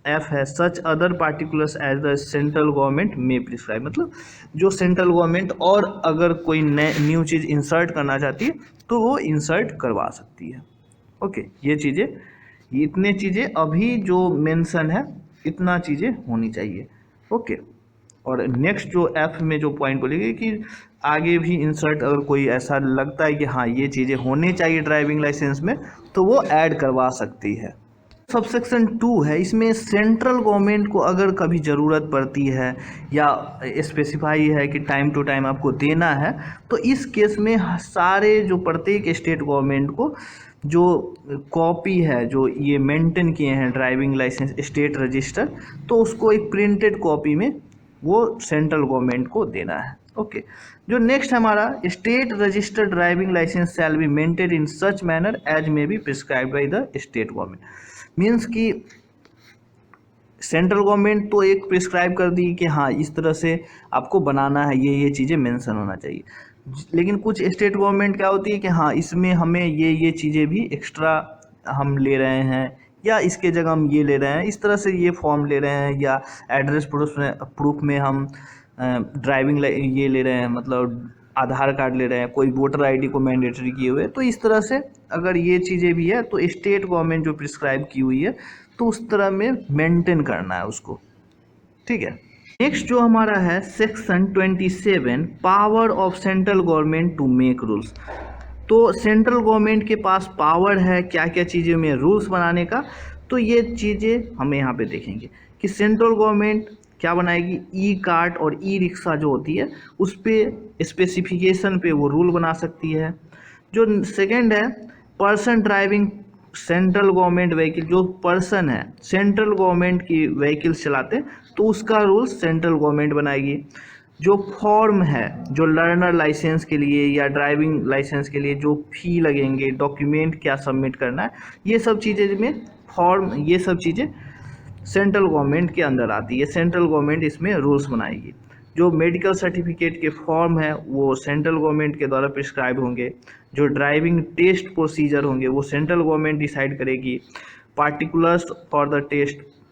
F है such other particulars as the central government में प्रिस्क्राइब, मतलब जो सेंट्रल गवर्नमेंट और अगर कोई न्यू चीज़ इंसर्ट करना चाहती है तो वो इंसर्ट करवा सकती है। ओके, ये चीज़ें, इतने चीज़ें अभी जो मेंशन है इतना चीज़ें होनी चाहिए। ओके, और नेक्स्ट जो F में जो पॉइंट बोलेगी कि आगे भी इंसर्ट अगर कोई ऐसा लगता है कि हाँ ये चीज़ें होने चाहिए ड्राइविंग लाइसेंस में तो वो ऐड करवा सकती है। सबसेक्शन 2 है, इसमें सेंट्रल गवर्नमेंट को अगर कभी ज़रूरत पड़ती है या स्पेसिफाई है कि टाइम टू टाइम आपको देना है, तो इस केस में सारे जो प्रत्येक स्टेट गवर्नमेंट को जो कॉपी है जो ये मेंटेन किए हैं ड्राइविंग लाइसेंस स्टेट रजिस्टर, तो उसको एक प्रिंटेड कॉपी में वो सेंट्रल गवर्नमेंट को देना है। ओके, जो नेक्स्ट हमारा state registered driving licence shall be maintain in such manner as may be prescribed by the state government, means कि सेंट्रल गवर्नमेंट तो एक प्रिस्क्राइब कर दी कि हाँ इस तरह से आपको बनाना है, ये चीज़ें मेंशन होना चाहिए, लेकिन कुछ स्टेट गवर्नमेंट क्या होती है कि हाँ इसमें हमें ये चीज़ें भी एक्स्ट्रा हम ले रहे हैं या इसके जगह हम ये ले रहे हैं, इस तरह से ये फॉर्म ले रहे हैं, या एड्रेस प्रूफ में हम ड्राइविंग ये ले रहे हैं, मतलब आधार कार्ड ले रहे हैं, कोई वोटर आईडी को मैंडेटरी किए हुए। तो इस तरह से अगर ये चीज़ें भी है तो स्टेट गवर्नमेंट जो प्रिस्क्राइब की हुई है तो उस तरह में मेंटेन करना है उसको, ठीक है। नेक्स्ट जो हमारा है section 27, power of central government to make rules. तो सेंट्रल गवर्नमेंट के पास पावर है क्या क्या चीज़ों में रूल्स बनाने का, तो ये चीज़ें हमें यहाँ पे देखेंगे कि सेंट्रल गवर्नमेंट क्या बनाएगी, ई कार्ट और ई रिक्शा जो होती है उस पर स्पेसिफिकेशन पे वो रूल बना सकती है। जो सेकंड है person driving central government vehicle, जो पर्सन है सेंट्रल गवर्नमेंट की व्हीकल्स चलाते तो उसका रूल सेंट्रल गवर्नमेंट बनाएगी। जो फॉर्म है, जो लर्नर लाइसेंस के लिए या ड्राइविंग लाइसेंस के लिए जो फी लगेंगे, डॉक्यूमेंट क्या सबमिट करना है, ये सब चीज़ें में फॉर्म, ये सब चीज़ें सेंट्रल गवर्नमेंट के अंदर आती है, सेंट्रल गवर्नमेंट इसमें रूल्स बनाएगी। जो मेडिकल सर्टिफिकेट के फॉर्म है वो सेंट्रल गवर्नमेंट के द्वारा प्रिस्क्राइब होंगे। जो ड्राइविंग टेस्ट प्रोसीजर होंगे वो सेंट्रल गवर्नमेंट डिसाइड करेगी। पार्टिकुलर्स फॉर द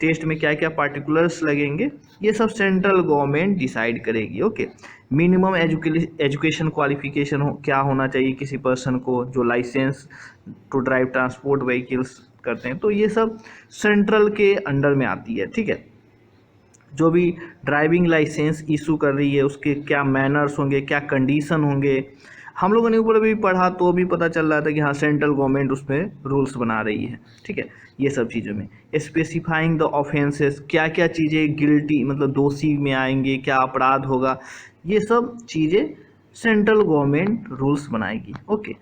टेस्ट में क्या क्या पार्टिकुलर्स लगेंगे ये सब सेंट्रल गवर्नमेंट डिसाइड करेगी। ओके, मिनिमम एजुकेशन क्वालिफिकेशन क्या होना चाहिए किसी पर्सन को जो licence to drive transport vehicles करते हैं, तो ये सब सेंट्रल के अंडर में आती है, ठीक है। जो भी ड्राइविंग लाइसेंस इशू कर रही है उसके क्या मैनर्स होंगे, क्या कंडीशन होंगे, हम लोगों ने ऊपर भी पढ़ा तो भी पता चल रहा था कि हाँ सेंट्रल गवर्नमेंट उसमें रूल्स बना रही है, ठीक है। ये सब चीज़ों में स्पेसिफाइंग द ऑफेंसेस, क्या क्या चीज़ें गिल्टी मतलब दोषी में आएंगे, क्या अपराध होगा, ये सब चीज़ें सेंट्रल गवर्नमेंट रूल्स बनाएगी। ओके,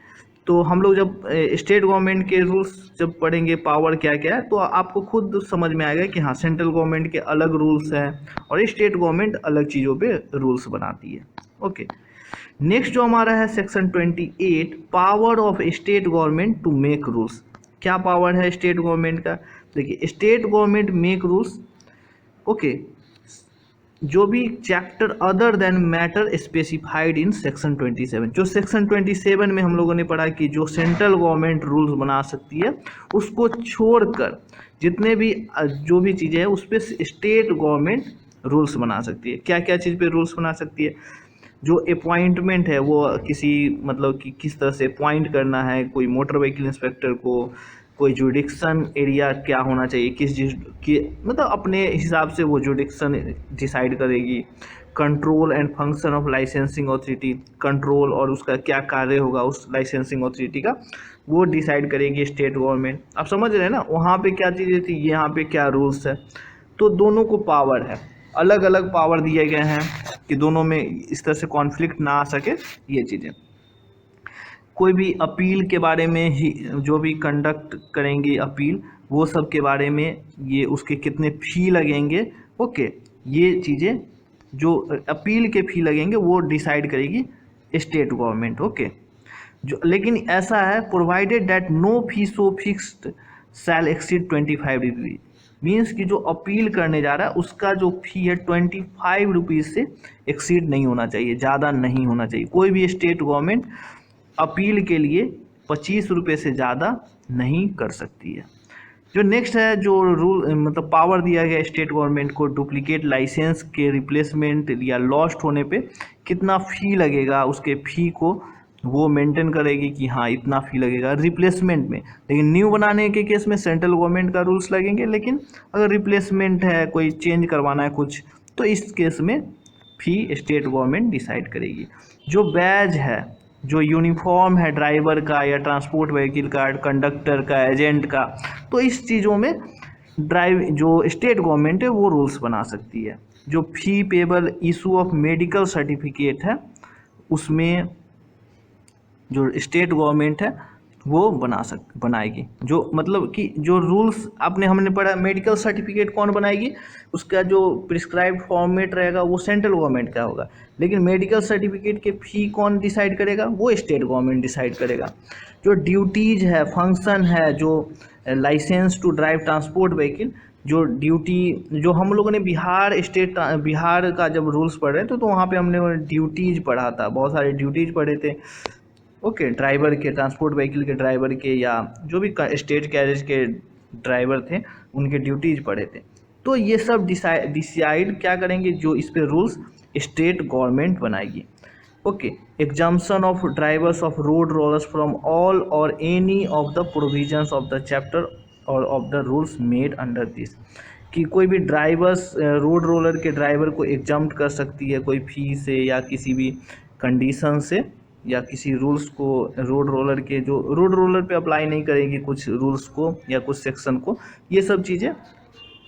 तो हम लोग जब स्टेट गवर्नमेंट के रूल्स जब पढ़ेंगे पावर क्या क्या है तो आपको खुद समझ में आएगा कि हाँ सेंट्रल गवर्नमेंट के अलग रूल्स हैं और स्टेट गवर्नमेंट अलग चीज़ों पे रूल्स बनाती है। ओके, नेक्स्ट जो हमारा है section 28, power of state government to make rules. क्या पावर है स्टेट गवर्नमेंट का, देखिए state government make rules, okay, जो भी chapter other than matter specified in section 27। जो सेक्शन 27 में हम लोगों ने पढ़ा कि जो सेंट्रल गवर्नमेंट रूल्स बना सकती है उसको छोड़कर जितने भी जो भी चीज़ें हैं उस पर स्टेट गवर्नमेंट रूल्स बना सकती है। क्या क्या चीज़ पे रूल्स बना सकती है, जो अपॉइंटमेंट है वो किसी मतलब कि किस तरह से अपॉइंट करना है कोई मोटर व्हीकल इंस्पेक्टर को, कोई जुडिक्शन एरिया क्या होना चाहिए, किस की मतलब अपने हिसाब से वो जुडिक्शन डिसाइड करेगी। Control and function of licensing authority, control और उसका क्या कार्य होगा उस लाइसेंसिंग अथॉरिटी का वो डिसाइड करेगी स्टेट गवर्नमेंट। आप समझ रहे हैं ना, वहाँ पे क्या चीज़ें थी, यहाँ पे क्या रूल्स है, तो दोनों को पावर है, अलग अलग पावर दिए गए हैं कि दोनों में इस तरह से कॉन्फ्लिक्ट ना आ सके। ये चीज़ें कोई भी अपील के बारे में ही जो भी कंडक्ट करेंगे अपील वो सब के बारे में, ये उसके कितने फ़ी लगेंगे, ओके, ये चीज़ें जो अपील के फ़ी लगेंगे वो डिसाइड करेगी स्टेट गवर्नमेंट। ओके, जो लेकिन ऐसा है provided that no fee so fixed shall exceed 25 rupees, means कि जो अपील करने जा रहा है उसका जो फ़ी है 25 रुपीज़ से एक्सीड नहीं होना चाहिए, ज़्यादा नहीं होना चाहिए। कोई भी स्टेट गवर्नमेंट अपील के लिए 25 रुपये से ज़्यादा नहीं कर सकती है। जो नेक्स्ट है जो रूल मतलब पावर दिया गया स्टेट गवर्नमेंट को डुप्लीकेट लाइसेंस के रिप्लेसमेंट या लॉस्ट होने पे कितना फ़ी लगेगा उसके फ़ी को वो मेंटेन करेगी कि हाँ इतना फ़ी लगेगा रिप्लेसमेंट में। लेकिन न्यू बनाने के केस में सेंट्रल गवर्नमेंट का रूल्स लगेंगे, लेकिन अगर रिप्लेसमेंट है कोई चेंज करवाना है कुछ तो इस केस में फ़ी स्टेट गवर्नमेंट डिसाइड करेगी। जो बैज है, जो यूनिफॉर्म है ड्राइवर का या ट्रांसपोर्ट व्हीकल का, कंडक्टर का, एजेंट का, तो इस चीज़ों में जो स्टेट गवर्नमेंट है वो रूल्स बना सकती है। जो fee payable issue of medical certificate है उसमें जो स्टेट गवर्नमेंट है वो बनाएगी। जो मतलब कि जो रूल्स हमने पढ़ा मेडिकल सर्टिफिकेट कौन बनाएगी, उसका जो प्रिस्क्राइब्ड फॉर्मेट रहेगा वो सेंट्रल गवर्नमेंट का होगा, लेकिन मेडिकल सर्टिफिकेट के फ़ी कौन डिसाइड करेगा, वो स्टेट गवर्नमेंट डिसाइड करेगा। जो ड्यूटीज़ है, फंक्शन है, जो licence to drive transport vehicle, जो ड्यूटी जो हम लोगों ने बिहार का जब रूल्स पढ़ रहे थे तो वहाँ पे हमने ड्यूटीज़ पढ़ा था, बहुत सारे ड्यूटीज़ पढ़े थे। ओके, ड्राइवर के, ट्रांसपोर्ट व्हीकल के ड्राइवर के या जो भी स्टेट कैरेज के ड्राइवर थे उनके ड्यूटीज पड़े थे। तो ये सब डिसाइड क्या करेंगे, जो इस पे रूल्स स्टेट गवर्नमेंट बनाएगी। Okay, exemption of drivers of road rollers from all or any of the provisions of the chapter or of the rules made under this, कि कोई भी ड्राइवर्स रोड रोलर के ड्राइवर को exempt कर सकती है कोई फी से या किसी भी कंडीशन से, या किसी रूल्स को रोड रोलर के जो रोड रोलर पे अप्लाई नहीं करेगी कुछ रूल्स को या कुछ सेक्शन को, ये सब चीज़ें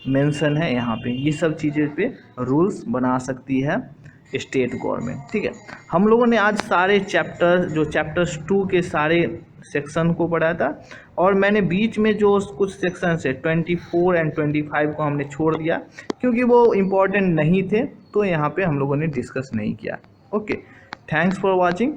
मेंशन है यहाँ पे। ये सब चीज़ें पे रूल्स बना सकती है स्टेट गवर्नमेंट। ठीक है, हम लोगों ने आज सारे चैप्टर जो चैप्टर्स 2 के सारे सेक्शन को पढ़ा था, और मैंने बीच में जो कुछ सेक्शन है 24 एंड 25 को हमने छोड़ दिया क्योंकि वो इम्पोर्टेंट नहीं थे, तो यहाँ पे हम लोगों ने डिस्कस नहीं किया। Okay, thanks for watching.